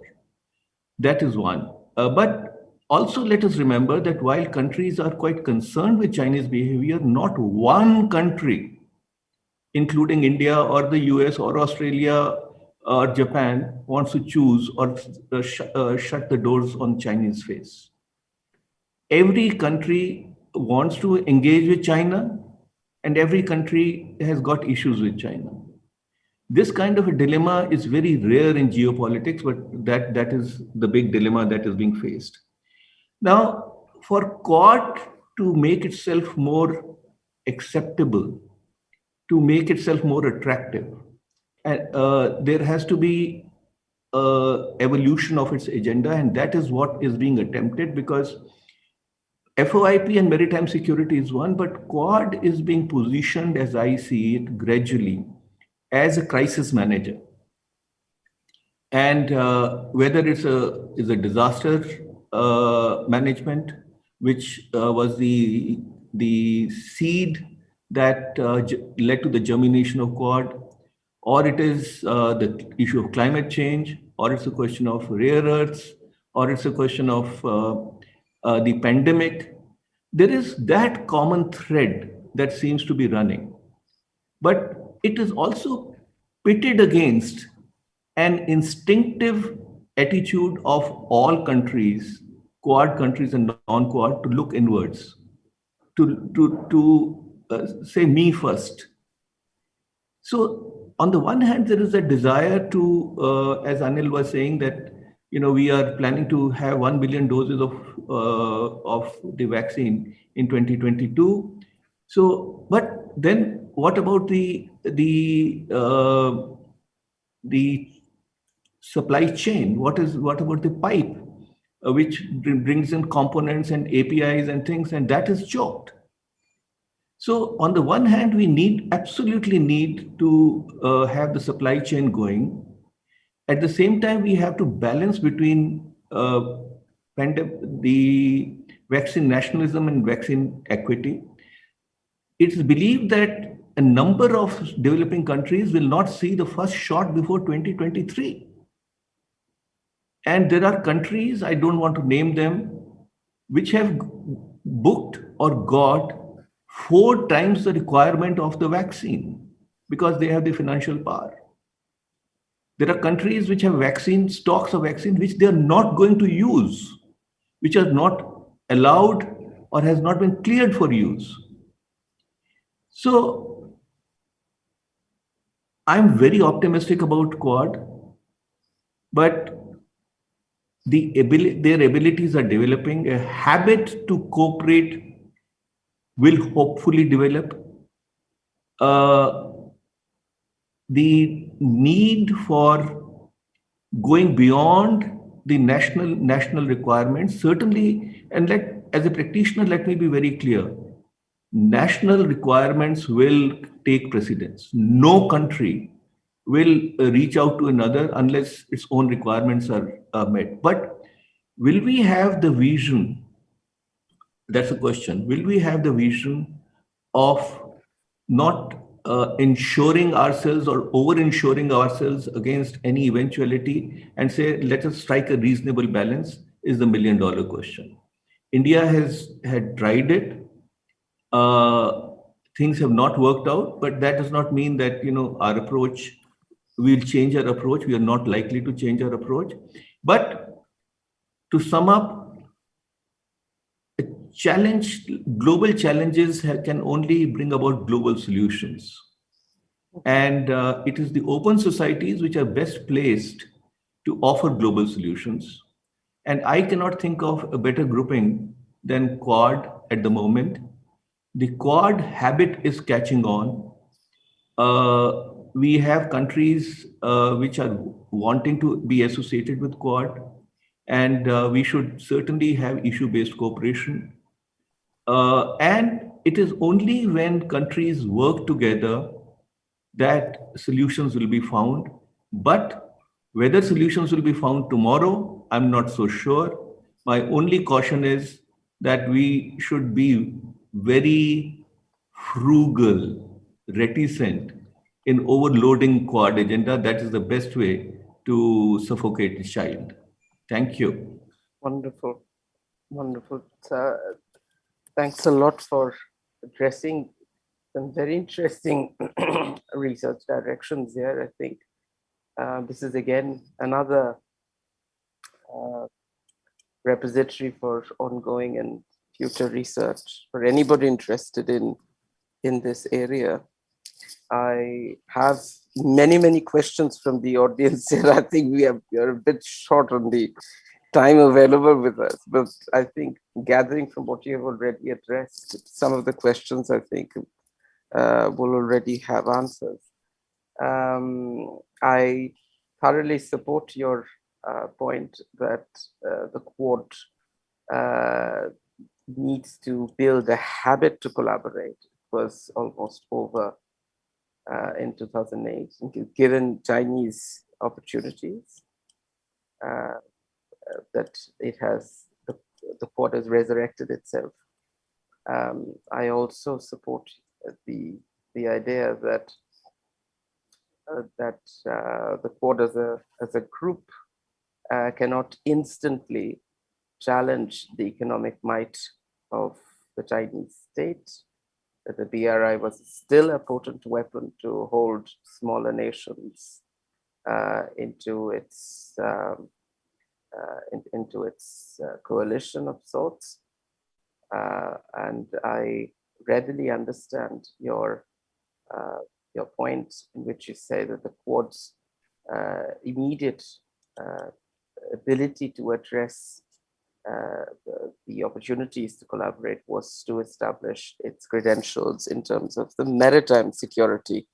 That is one. But also let us remember that while countries are quite concerned with Chinese behavior, not one country, including India or the US or Australia or Japan wants to choose or shut the doors on Chinese face. Every country wants to engage with China, and every country has got issues with China. This kind of a dilemma is very rare in geopolitics, but that is the big dilemma that is being faced. Now, for Quad to make itself more acceptable, to make itself more attractive, there has to be evolution of its agenda, and that is what is being attempted, because FOIP and maritime security is one, but Quad is being positioned, as I see it, gradually as a crisis manager. And whether it's a disaster management, which was the seed that led to the germination of Quad, or it is the issue of climate change, or it's a question of rare earths, or it's a question of the pandemic. There is that common thread that seems to be running, but it is also pitted against an instinctive attitude of all countries, Quad countries and non-Quad, to look inwards, to say me first. So on the one hand, there is a desire to, as Anil was saying, that we are planning to have 1 billion doses of the vaccine in 2022. So, but then what about the supply chain? What about the pipe, which brings in components and APIs and things, and that is choked. So on the one hand, we absolutely need to have the supply chain going. At the same time, we have to balance between the vaccine nationalism and vaccine equity. It's believed that a number of developing countries will not see the first shot before 2023. And there are countries, I don't want to name them, which have booked or got 4 times the requirement of the vaccine because they have the financial power. There are countries which have stocks of vaccine, which they are not going to use, which are not allowed or has not been cleared for use. So I'm very optimistic about Quad, but their abilities are developing. A habit to cooperate will hopefully develop. The need for going beyond the national requirements, certainly, and as a practitioner, let me be very clear. National requirements will take precedence. No country will reach out to another unless its own requirements are met. But will we have the vision? That's a question. Will we have the vision of not ensuring ourselves or over-insuring ourselves against any eventuality and say, let us strike a reasonable balance, is the million-dollar question. India had tried it. Things have not worked out, but that does not mean that our approach, we'll change our approach. We are not likely to change our approach. But to sum up, global challenges can only bring about global solutions. And it is the open societies which are best placed to offer global solutions. And I cannot think of a better grouping than Quad at the moment. The Quad habit is catching on. We have countries which are wanting to be associated with Quad, and we should certainly have issue-based cooperation. And it is only when countries work together that solutions will be found. But whether solutions will be found tomorrow, I'm not so sure. My only caution is that we should be very frugal, reticent in overloading Quad agenda. That is the best way to suffocate the child. Thank you. Wonderful. Wonderful. Thanks a lot for addressing some very interesting research directions here, I think. This is again another repository for ongoing and future research for anybody interested in this area. I have many questions from the audience here. I think we are a bit short on the time available with us, but I think gathering from what you have already addressed, some of the questions I think will already have answers. I thoroughly support your point that the Quad needs to build a habit to collaborate. It was almost over in 2008, given Chinese opportunities that it has, the Quad has resurrected itself. I also support the idea that the Quad as a group cannot instantly challenge the economic might of the Chinese state. That the BRI was still a potent weapon to hold smaller nations into its coalition of sorts. And I readily understand your point in which you say that the Quad's immediate ability to address the opportunities to collaborate was to establish its credentials in terms of the maritime security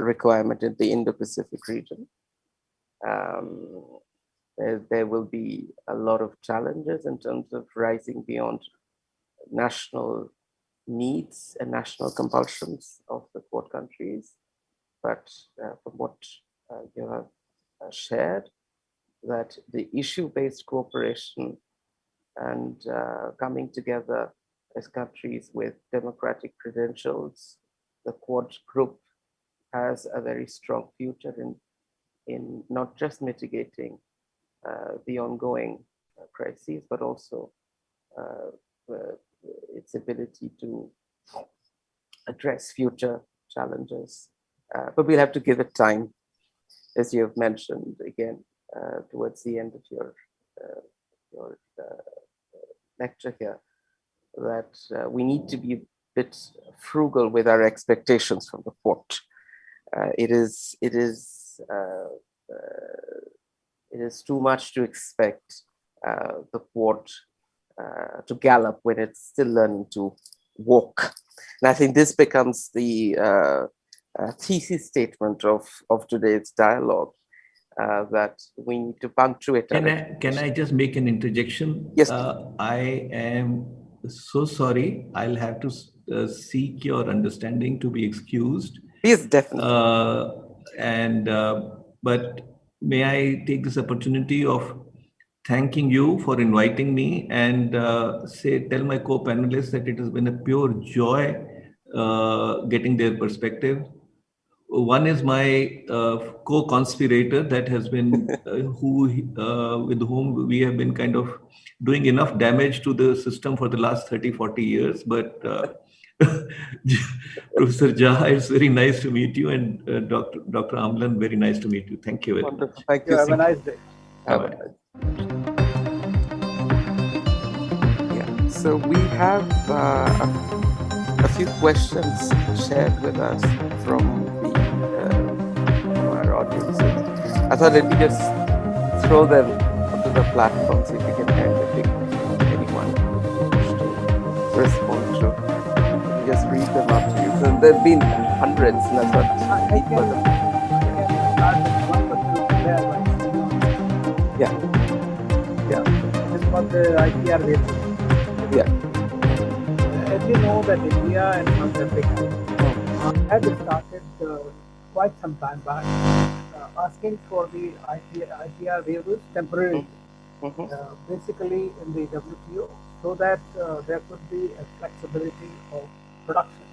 requirement in the Indo-Pacific region. There will be a lot of challenges in terms of rising beyond national needs and national compulsions of the Quad countries. But from what you have shared, that the issue-based cooperation and coming together as countries with democratic credentials, the Quad group has a very strong future in not just mitigating the ongoing crises, but also its ability to address future challenges. But we'll have to give it time, as you have mentioned again, towards the end of your lecture here, that we need to be a bit frugal with our expectations from the Quad. It is too much to expect the Quad to gallop when it's still learning to walk. And I think this becomes the thesis statement of today's dialogue, that we need to punctuate. Can I just make an interjection? Yes. I am so sorry. I'll have to seek your understanding to be excused. Yes, definitely. But may I take this opportunity of thanking you for inviting me and tell my co-panelists that it has been a pure joy getting their perspective. One is my co-conspirator that has been with whom we have been kind of doing enough damage to the system for the last 30-40 years. But Professor Jha, it's very nice to meet you, and Dr. Amlan, very nice to meet you. Thank you very much. Thank you. Have a nice day. Bye-bye. Yeah. So we have a few questions shared with us from our audiences. I thought let me just throw them onto the platform, so if you can pick anyone who wish to respond to. Just read them out to you. So there have been hundreds, and I thought I can start with one question there, right? Yeah. This was the IPR wave. Yeah. As you know that India and South Africa had started quite some time back asking for the IPR waivers temporarily, basically in the WTO, so that there could be a flexibility of production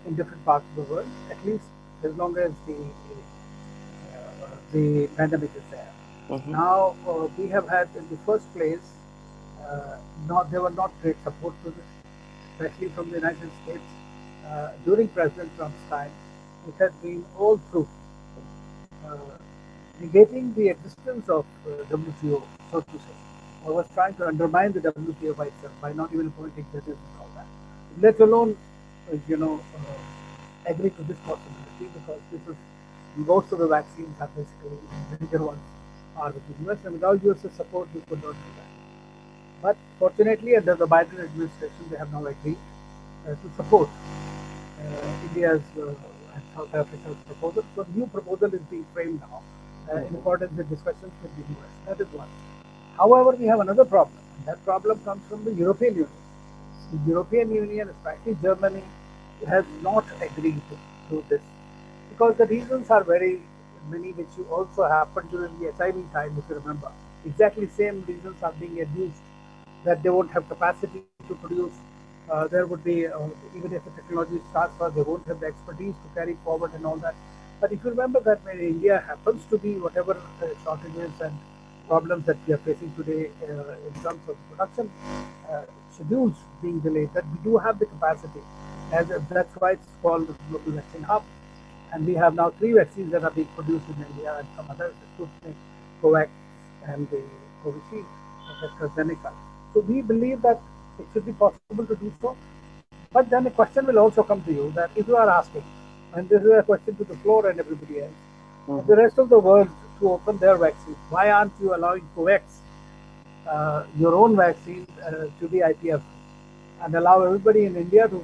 in different parts of the world, at least as long as the pandemic is there. Now we have had in the first place, there were not great support to this, especially from the United States. During President Trump's time, it has been all through negating the existence of WTO, so to say, or was trying to undermine the WTO by itself by not even appointing judges and all that, let alone, agree to this possibility, because this is most of the vaccines are basically major ones are with the US, and without US's support, we could not do that. But fortunately, under the Biden administration, they have now agreed to support India's and South Africa's proposal. So the new proposal is being framed now in accordance with discussions with the US. That is one. However, we have another problem, and that problem comes from the European Union. The European Union, especially Germany, has not agreed to this, because the reasons are very many, which also happened during the HIV time, if you remember. Exactly same reasons are being adduced, that they won't have capacity to produce. There would be, even if the technology starts first, they won't have the expertise to carry forward and all that. But if you remember that when India happens to be whatever shortages and problems that we are facing today in terms of production schedules being delayed, that we do have the capacity. That's why it's called the Global Vaccine Hub. And we have now 3 vaccines that are being produced in India, and some others, the Sputnik, COVAX, and the Covishield, AstraZeneca. So we believe that it should be possible to do so. But then the question will also come to you, that if you are asking, and this is a question to the floor and everybody else, the rest of the world to open their vaccines, why aren't you allowing COVAX, your own vaccine, to be IPF, and allow everybody in India to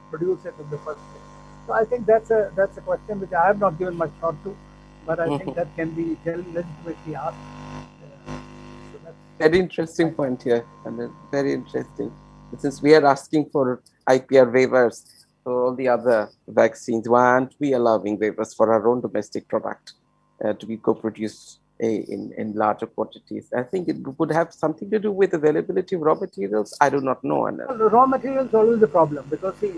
produce it in the first place? So I think that's a question which I have not given much thought to, but I think that can be legitimately asked. So that's very interesting point here, and very interesting. Since we are asking for IPR waivers for all the other vaccines, why aren't we allowing waivers for our own domestic product to be co-produced in larger quantities? I think it would have something to do with availability of raw materials. I do not know. Well, the raw materials is always the problem, because see,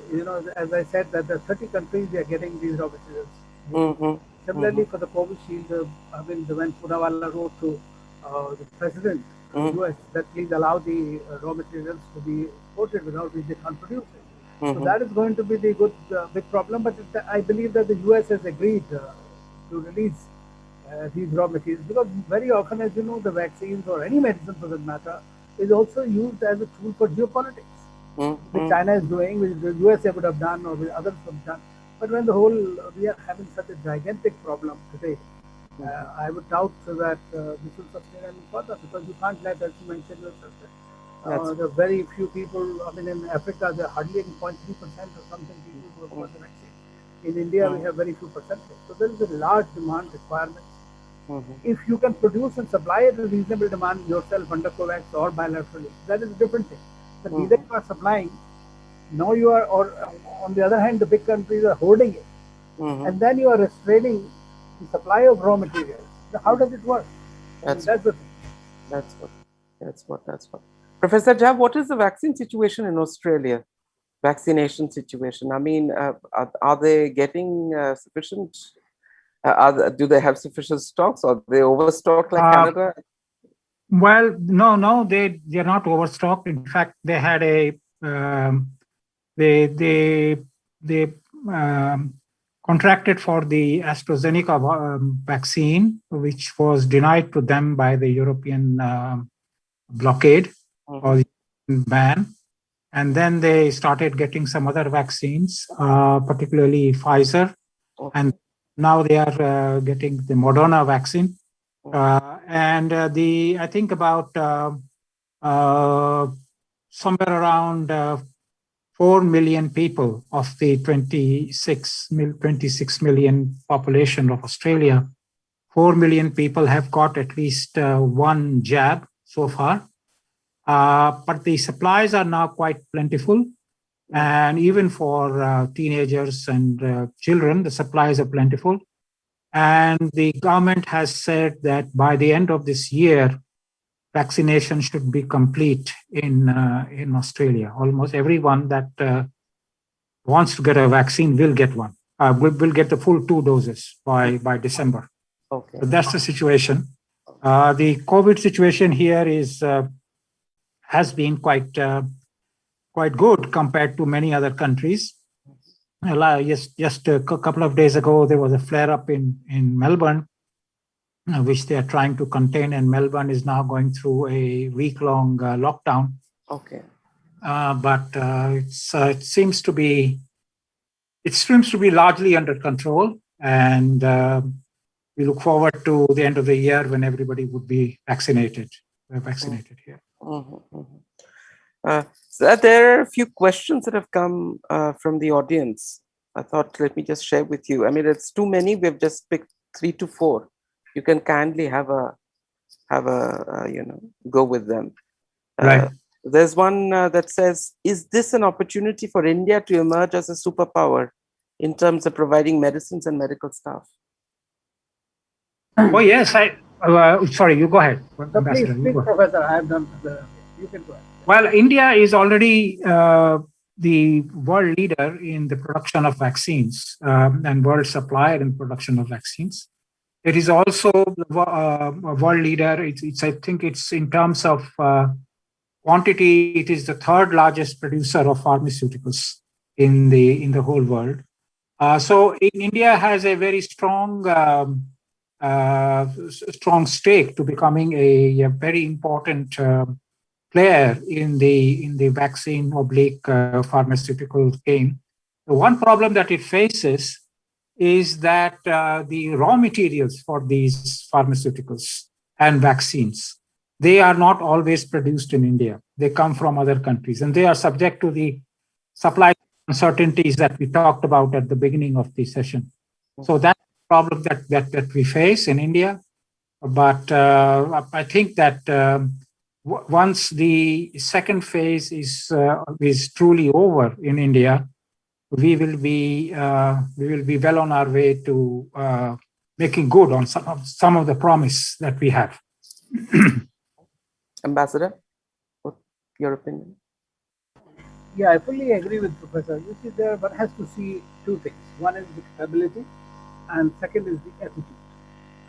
as I said, that the 30 countries they are getting these raw materials. Similarly, for the Covishield, when Punawala wrote to the president of the US that please allow the raw materials to be exported, without which they can't produce it. So that is going to be the big problem. But I believe that the US has agreed to release these raw materials, because very often, as you know, the vaccines or any medicine for that matter is also used as a tool for geopolitics, which China is doing, which the USA would have done, or which others have done. But when we are having such a gigantic problem today, I would doubt that this will sustain any further, because you can't let, as you mentioned yourself, there are very few people. In Africa, there are hardly any 0.3% or something people who have got the vaccine. In India, we have very few percentage. So there is a large demand requirement. If you can produce and supply at a reasonable demand yourself under COVAX or bilaterally, that is a different thing. But neither you are supplying, nor you are, or on the other hand, the big countries are holding it, and then you are restraining the supply of raw materials. How does it work? That's the thing. That's what. Professor Jha, what is the vaccine situation in Australia? Vaccination situation. Are they getting sufficient? Do they have sufficient stocks, or are they overstocked like Canada? Well, no, they're not overstocked. In fact, they had they contracted for the AstraZeneca vaccine, which was denied to them by the European blockade or ban. And then they started getting some other vaccines, particularly Pfizer. And now they are getting the Moderna vaccine. I think about somewhere around 4 million people of the 26 million population of Australia, 4 million people have got at least one jab so far. But the supplies are now quite plentiful. And even for teenagers and children, the supplies are plentiful. And the government has said that by the end of this year, vaccination should be complete in Australia. Almost everyone that wants to get a vaccine will get one. Will get the full 2 doses by December. Okay. So that's the situation. The COVID situation here has been quite good compared to many other countries. Just a couple of days ago, there was a flare-up in Melbourne, which they are trying to contain, and Melbourne is now going through a week-long lockdown. Okay. But it seems to be largely under control, and we look forward to the end of the year when everybody would be vaccinated here. Mm-hmm, mm-hmm. So there are a few questions that have come from the audience. I thought, let me just share with you. I mean, it's too many. We've just picked 3 to 4. You can kindly have a go with them. Right. There's one that says, is this an opportunity for India to emerge as a superpower in terms of providing medicines and medical staff? Oh, yes. Sorry, you go ahead. So please, Professor, I have done you can go ahead. Well, India is already the world leader in the production of vaccines and world supplier in production of vaccines. It is also a world leader. I think it's in terms of quantity, it is the 3rd largest producer of pharmaceuticals in the whole world. So India has a very strong stake to becoming a very important player in the vaccine / pharmaceutical game. The one problem that it faces is that the raw materials for these pharmaceuticals and vaccines, they are not always produced in India. They come from other countries, and they are subject to the supply uncertainties that we talked about at the beginning of the session. So that's the problem that we face in India. But I think that once the second phase is truly over in India, we will be well on our way to making good on some of the promise that we have. Ambassador, what's your opinion? Yeah, I fully agree with Professor. You see, there one has to see 2 things. One is the capability, and second is the attitude.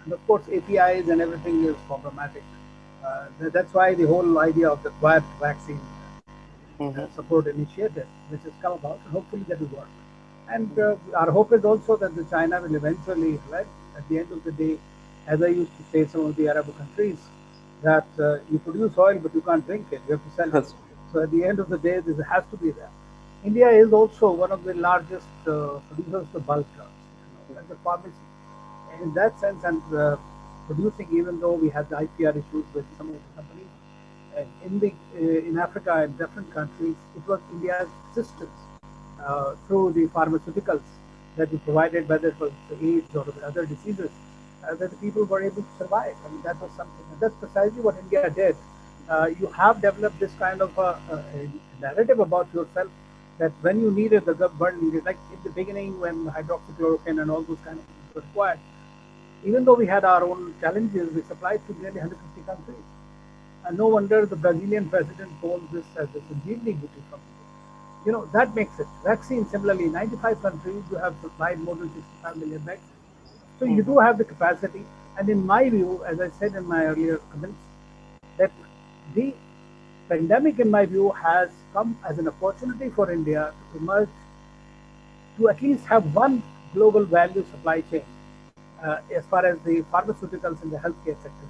And of course, APIs and everything is problematic. That's why the whole idea of the quiet vaccine support initiative, which has come about, and hopefully that will work. And our hope is also that the China will eventually, right, at the end of the day, as I used to say, some of the Arab countries, that you produce oil, but you can't drink it. You have to sell it. So at the end of the day, this has to be there. India is also one of the largest producers of bulk drugs, as a pharmacy. And in that sense, and producing, even though we had the IPR issues with some of the companies, in Africa and different countries, it was India's existence through the pharmaceuticals that we provided, whether it was the AIDS or the other diseases, that the people were able to survive. I mean, that was something. And that's precisely what India did. You have developed this kind of a narrative about yourself that when you needed, the government needed, like in the beginning when hydroxychloroquine and all those kind of things were required. Even though we had our own challenges, we supplied to nearly 150 countries. And no wonder the Brazilian president calls this as a Sanjeevani booty from India. You know, that makes it. Vaccine, similarly, 95 countries, you have supplied more than 65 million vaccines. So you do have the capacity. And in my view, as I said in my earlier comments, that the pandemic, in my view, has come as an opportunity for India to emerge, to at least have one global value supply chain as far as the pharmaceuticals and the healthcare sector.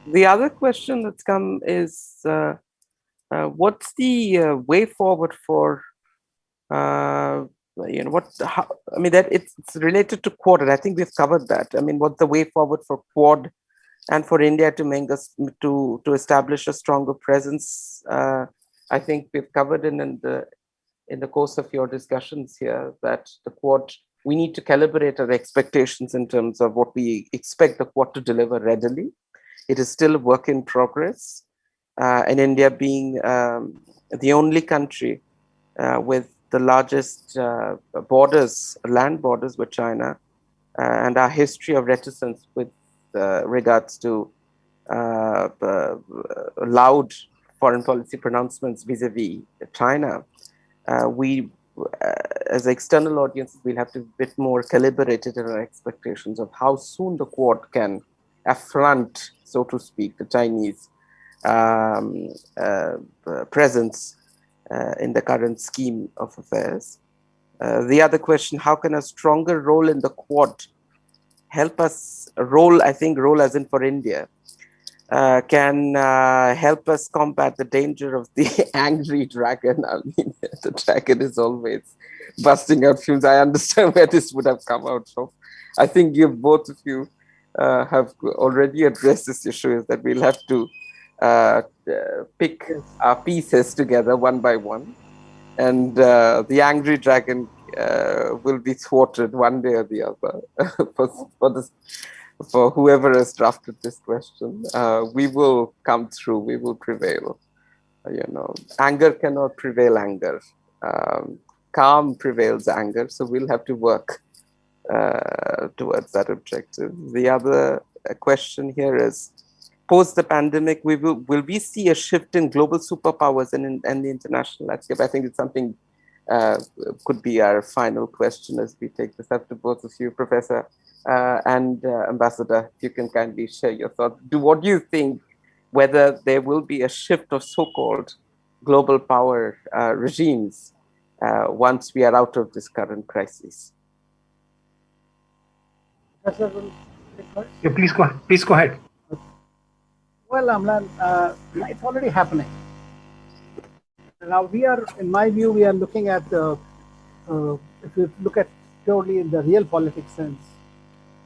The other question that's come is, what's the way forward for, I mean, that it's related to Quad, and I think we've covered that. I mean, what's the way forward for Quad and for India to make us to establish a stronger presence? I think we've covered in the course of your discussions here that the Quad, we need to calibrate our expectations in terms of what we expect the Quad to deliver readily. It is still a work in progress, and India being the only country with the largest land borders with China, and our history of reticence with regards to loud foreign policy pronouncements vis-a-vis China. We, as external audiences, we'll have to be a bit more calibrated in our expectations of how soon the Quad can affront, so to speak, the Chinese presence in the current scheme of affairs. The other question, how can a stronger role in the Quad help us roll, I think roll as in for India, can help us combat the danger of the angry dragon. I mean, the dragon is always busting out fumes. I understand where this would have come out from. I think you both of you have already addressed this issue, is that we'll have to pick our pieces together one by one, and the angry dragon will be thwarted one day or the other for whoever has drafted this question. We will come through, we will prevail. Anger cannot prevail anger. Calm prevails anger, so we'll have to work towards that objective. The other question here is, post the pandemic, will we see a shift in global superpowers and the international landscape? I think it's something could be our final question as we take this up to both of you, Professor and Ambassador. If you can kindly share your thoughts. What do you think, whether there will be a shift of so-called global power regimes once we are out of this current crisis? Yeah, please go ahead. Well, Amlan, it's already happening. Now we are, in my view, we are looking at, if you look at purely in the real politics sense,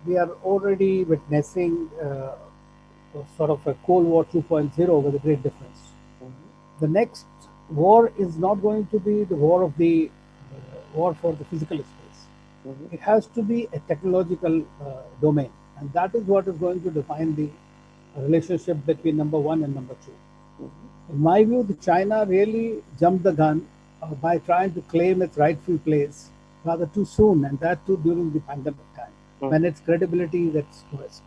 we are already witnessing sort of a Cold War 2.0 with a great difference. The next war is not going to be the war of the war for the physical space. It has to be a technological domain, and that is what is going to define the relationship between number one and number two. In my view, China really jumped the gun by trying to claim its rightful place rather too soon, and that too during the pandemic time, when its credibility is at risk.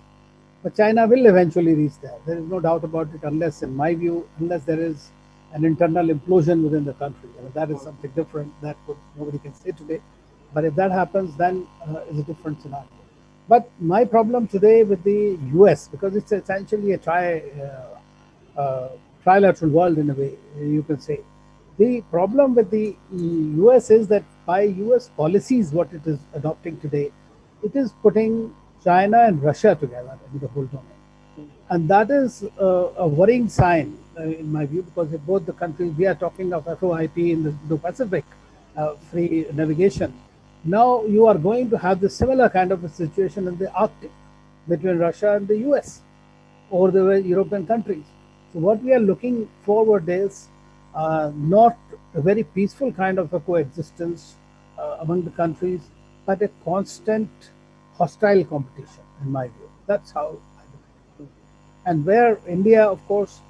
But China will eventually reach there. There is no doubt about it, unless, in my view, unless there is an internal implosion within the country. I mean, that is something different that nobody can say today. But if that happens, then it's a different scenario. But my problem today with the US, because it's essentially a trilateral world in a way, you can say. The problem with the US is that by US policies, what it is adopting today, it is putting China and Russia together in the whole domain. And that is a worrying sign, in my view, because in both the countries, we are talking of FOIP in the Indo-Pacific, free navigation. Now you are going to have the similar kind of a situation in the Arctic between Russia and the US or the European countries. So what we are looking forward is not a very peaceful kind of a coexistence among the countries, but a constant hostile competition, in my view. That's how I look at it. And where India, of course,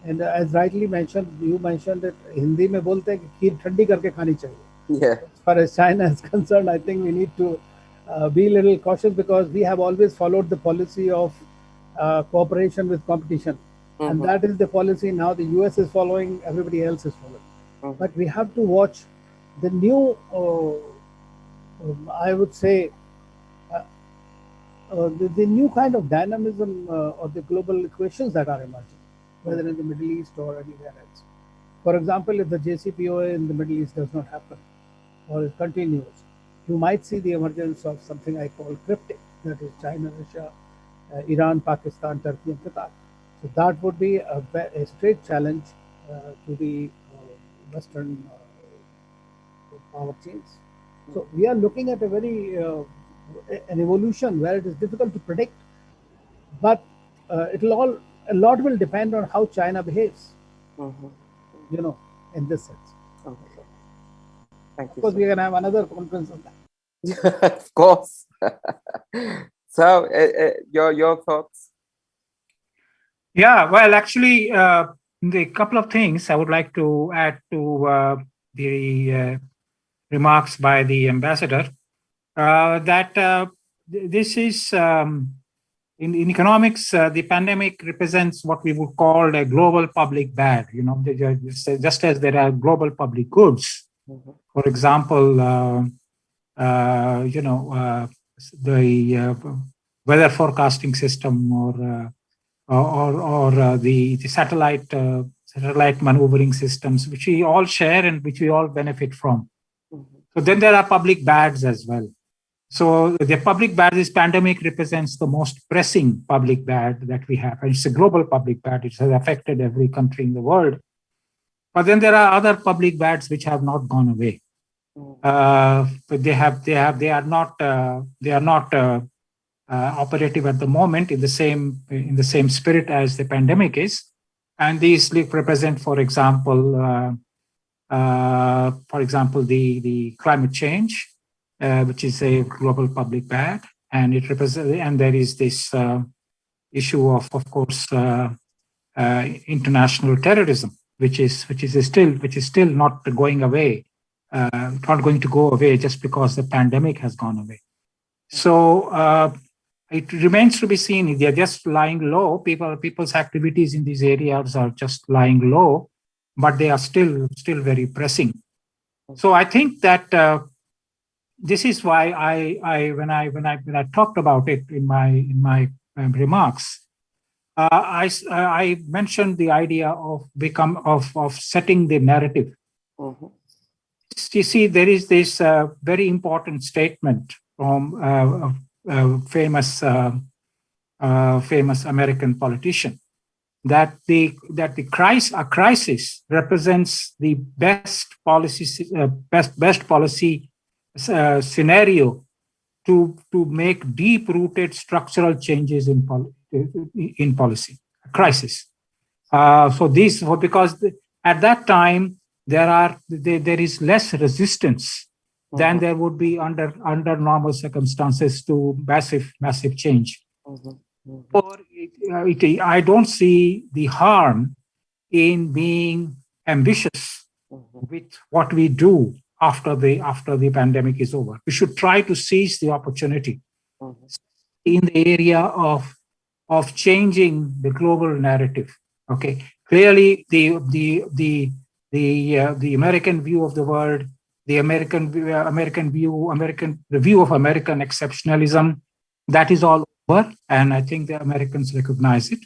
and as rightly mentioned, you mentioned it, Hindi mein bolte hain ki kheer thandi karke khani chahiye. Yeah. As far as China is concerned, I think we need to be a little cautious, because we have always followed the policy of cooperation with competition. And that is the policy now the US is following, everybody else is following. But we have to watch the new, I would say, the new kind of dynamism of the global equations that are emerging, whether in the Middle East or anywhere else. For example, if the JCPOA in the Middle East does not happen, or it continues, you might see the emergence of something I call cryptic, that is China, Russia, Iran, Pakistan, Turkey, and Qatar. So that would be a straight challenge to the Western power chains. So we are looking at a very an evolution where it is difficult to predict, but a lot will depend on how China behaves. You know, in this sense. Thank you. Of course, we can have another conference on that. Of course. So, your thoughts? Yeah, well, actually, the couple of things I would like to add to the remarks by the ambassador, that this is, in economics, the pandemic represents what we would call a global public bad, you know, just as there are global public goods. For example, you know, the weather forecasting system, or the satellite maneuvering systems, which we all share and which we all benefit from. So then there are public bads as well. So the public bad, this pandemic represents the most pressing public bad that we have. And it's a global public bad. It has affected every country in the world. But then there are other public bads which have not gone away. But they are not operative at the moment in the same spirit as the pandemic is. And these represent, for example, the climate change, which is a global public bad, and there is this issue of course, international terrorism, which is still not going away, not going to go away just because the pandemic has gone away. So it remains to be seen. They're just lying low. People's activities in these areas are just lying low, but they are still very pressing. So I think that this is why when I talked about it in my remarks, I mentioned the idea of setting the narrative. You see, there is this very important statement from famous American politician that a crisis represents the best policy scenario to make deep-rooted structural changes in policy. A crisis. Because at that time there is less resistance than there would be under normal circumstances to massive change. I don't see the harm in being ambitious with what we do after the pandemic is over. We should try to seize the opportunity in the area of changing the global narrative. Okay, clearly the American view of the world, the American view of American exceptionalism, that is all over, and I think the Americans recognize it.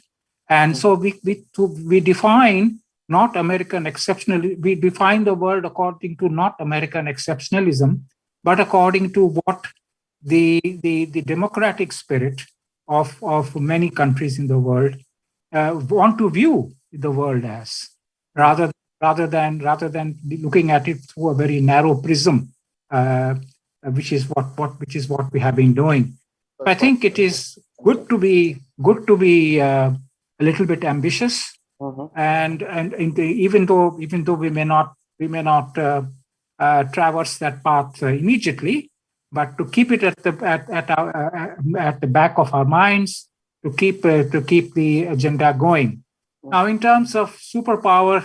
And so we define not American exceptionalism. We define the world according to not American exceptionalism, but according to what the democratic spirit of many countries in the world want to view the world as, rather than looking at it through a very narrow prism, which is what we have been doing. I think it is good to be a little bit ambitious, and even though we may not traverse that path immediately, but to keep it at the back of our minds, to keep the agenda going. Now, in terms of superpower,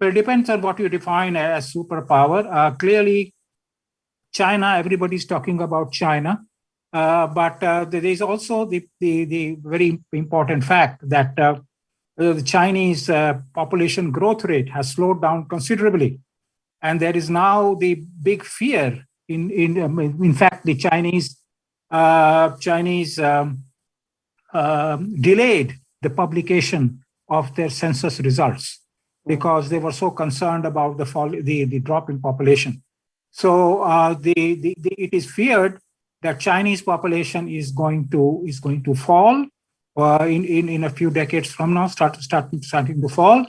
it depends on what you define as superpower. Clearly, China. Everybody's talking about China. But there is also the very important fact that the Chinese population growth rate has slowed down considerably, and there is now the big fear. In fact, the Chinese delayed the publication of their census results because they were so concerned about the drop in population. So it is feared that Chinese population is going to fall in a few decades from now, starting to fall,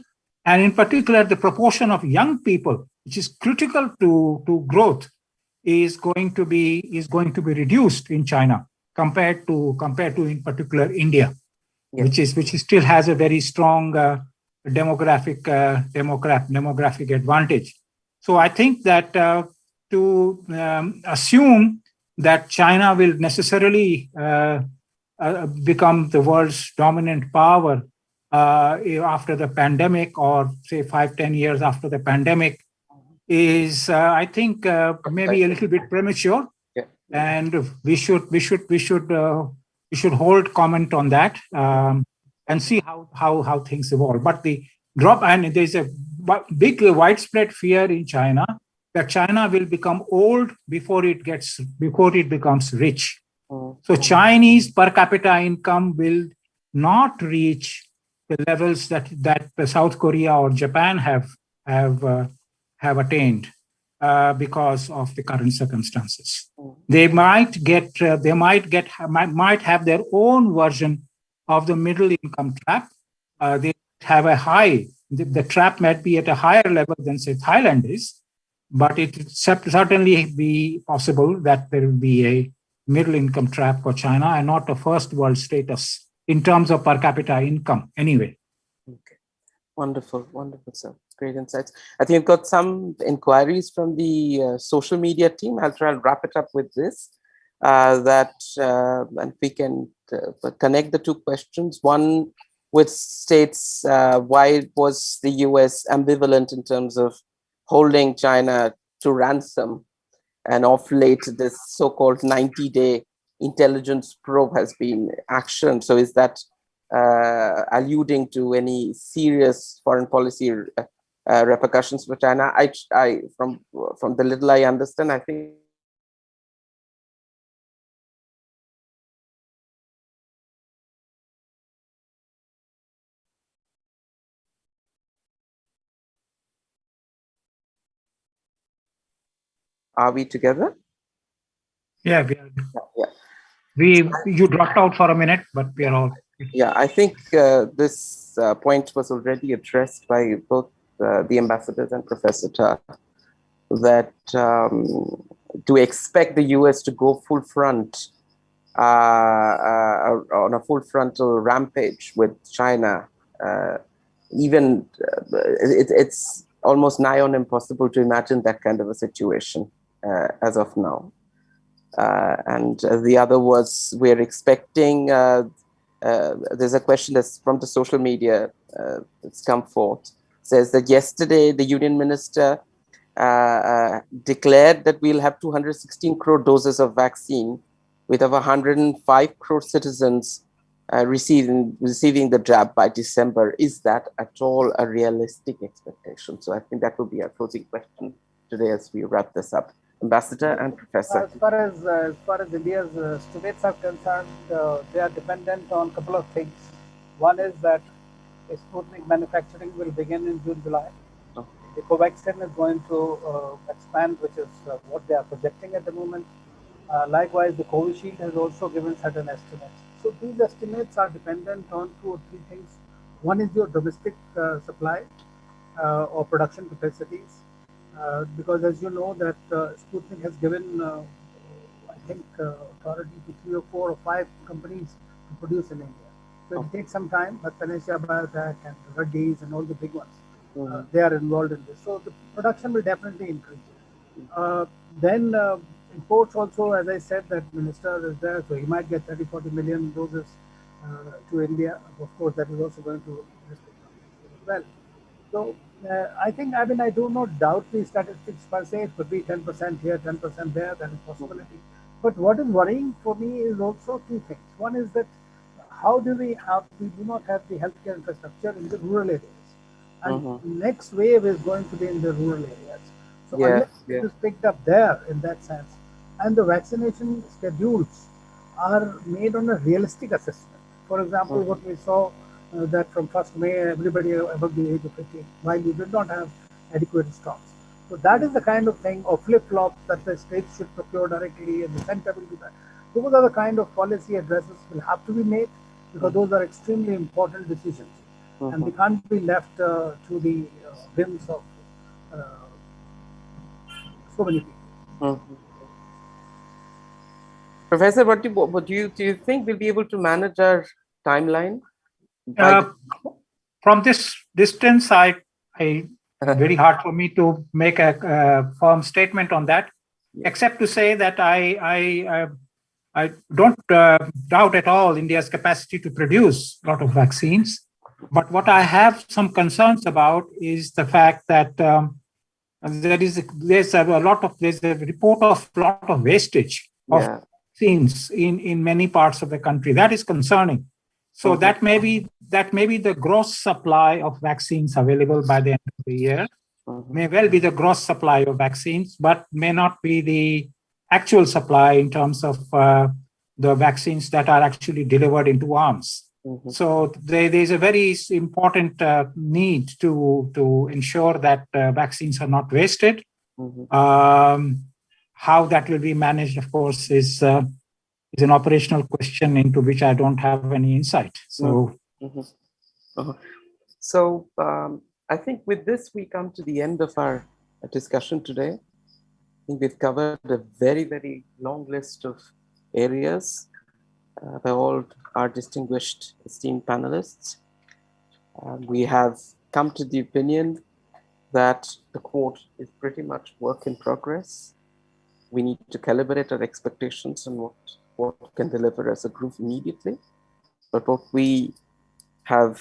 and in particular the proportion of young people, which is critical to growth, is going to be reduced in China compared to in particular India, which still has a very strong demographic advantage. So I think that to assume that China will necessarily become the world's dominant power after the pandemic, or say 5-10 years after the pandemic, is I think maybe a little bit premature, and we should hold comment on that and see how things evolve. But the drop, and there's a big widespread fear in China that China will become old before it becomes rich. So Chinese per capita income will not reach the levels that South Korea or Japan have attained. because of the current circumstances. They might have their own version of the middle income trap. They have the trap might be at a higher level than say Thailand is, but it certainly be possible that there will be a middle income trap for China and not a first world status in terms of per capita income anyway. Okay. Wonderful, wonderful, sir. Great insights. I think we've got some inquiries from the social media team. I'll try and wrap it up with this, and we can connect the two questions. One, which states why was the US ambivalent in terms of holding China to ransom, and of late this so-called 90-day intelligence probe has been actioned. So is that alluding to any serious foreign policy repercussions for China? From the little I understand, I think are we together? Yeah, you dropped out for a minute, but we are all. Yeah, I think this point was already addressed by both the ambassadors and Professor Ta, that to expect the US to go full front on a full frontal rampage with China, it's almost nigh on impossible to imagine that kind of a situation as of now. And the other was, we're expecting, there's a question that's from the social media that's come forth, says that yesterday the union minister declared that we'll have 216 crore doses of vaccine, with over 105 crore citizens receiving the jab by December. Is that at all a realistic expectation? So I think that will be our closing question today as we wrap this up. Ambassador and Professor. As far as India's estimates are concerned, they are dependent on a couple of things. One is that Sputnik manufacturing will begin in June, July. Okay. The Covaxin is going to expand, which is what they are projecting at the moment. Likewise, the Covishield has also given certain estimates. So these estimates are dependent on 2 or 3 things. One is your domestic supply or production capacities. Because as you know that Sputnik has given, I think, authority to 3 or 4 or 5 companies to produce in India. So it takes some time, but Panacea Biotech and Reddy's and all the big ones, they are involved in this. So the production will definitely increase. Then imports also, as I said, that minister is there, so he might get 30-40 million doses to India. Of course, that is also going to as well. So I do not doubt the statistics per se. It could be 10% here, 10% there, that is possibility. But what is worrying for me is also 2 things. One is that we do not have the healthcare infrastructure in the rural areas. And next wave is going to be in the rural areas. So unless it is picked up there in that sense, and the vaccination schedules are made on a realistic assessment. For example, what we saw that from 1st May, everybody above the age of 15, while you did not have adequate stocks. So that is the kind of thing, or flip-flop, that the states should procure directly and the center will do that. Those are the kind of policy addresses will have to be made, because those are extremely important decisions. And they can't be left to the whims of so many people. Professor, what do you think we'll be able to manage our timeline? From this distance, very hard for me to make a firm statement on that, except to say that I don't doubt at all India's capacity to produce a lot of vaccines. But what I have some concerns about is the fact that there's a report of a lot of wastage of vaccines in many parts of the country. That is concerning. So that may be the gross supply of vaccines available by the end of the year. May well be the gross supply of vaccines, but may not be the actual supply in terms of the vaccines that are actually delivered into arms. So there's a very important need to ensure that vaccines are not wasted. How that will be managed, of course, is an operational question into which I don't have any insight. So, So I think with this, we come to the end of our discussion today. I think we've covered a very, very long list of areas by all our distinguished, esteemed panelists. We have come to the opinion that the court is pretty much work in progress. We need to calibrate our expectations on what can deliver as a group immediately. But what we have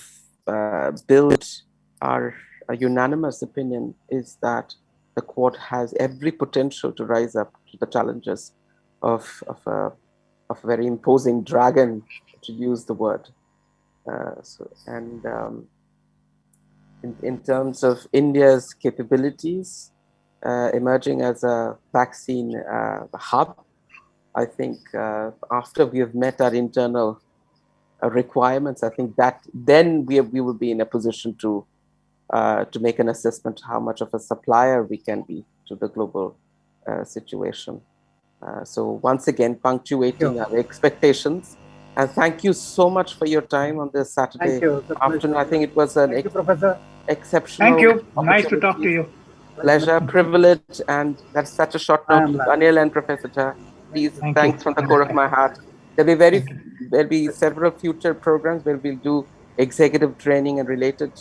built our unanimous opinion is that the court has every potential to rise up to the challenges of a very imposing dragon, to use the word. In terms of India's capabilities, emerging as a vaccine hub, I think after we have met our internal requirements, I think that then we will be in a position to make an assessment how much of a supplier we can be to the global situation. So once again, punctuating our expectations. And thank you so much for your time on this Saturday afternoon. I think it was an exceptional. Thank you. Nice to talk to you. Pleasure, privilege, and that's such a short note. Anil and Professor Jha, please, thanks from the core of my heart. There'll be several future programs where we'll do executive training and related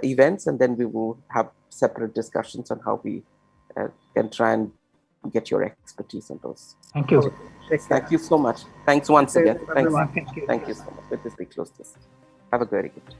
events, and then we will have separate discussions on how we can try and get your expertise on those. Thank you. Thank you so much. Thanks once again. Thanks. Thank you. Thank you so much. With this, we close this. Have a very good day.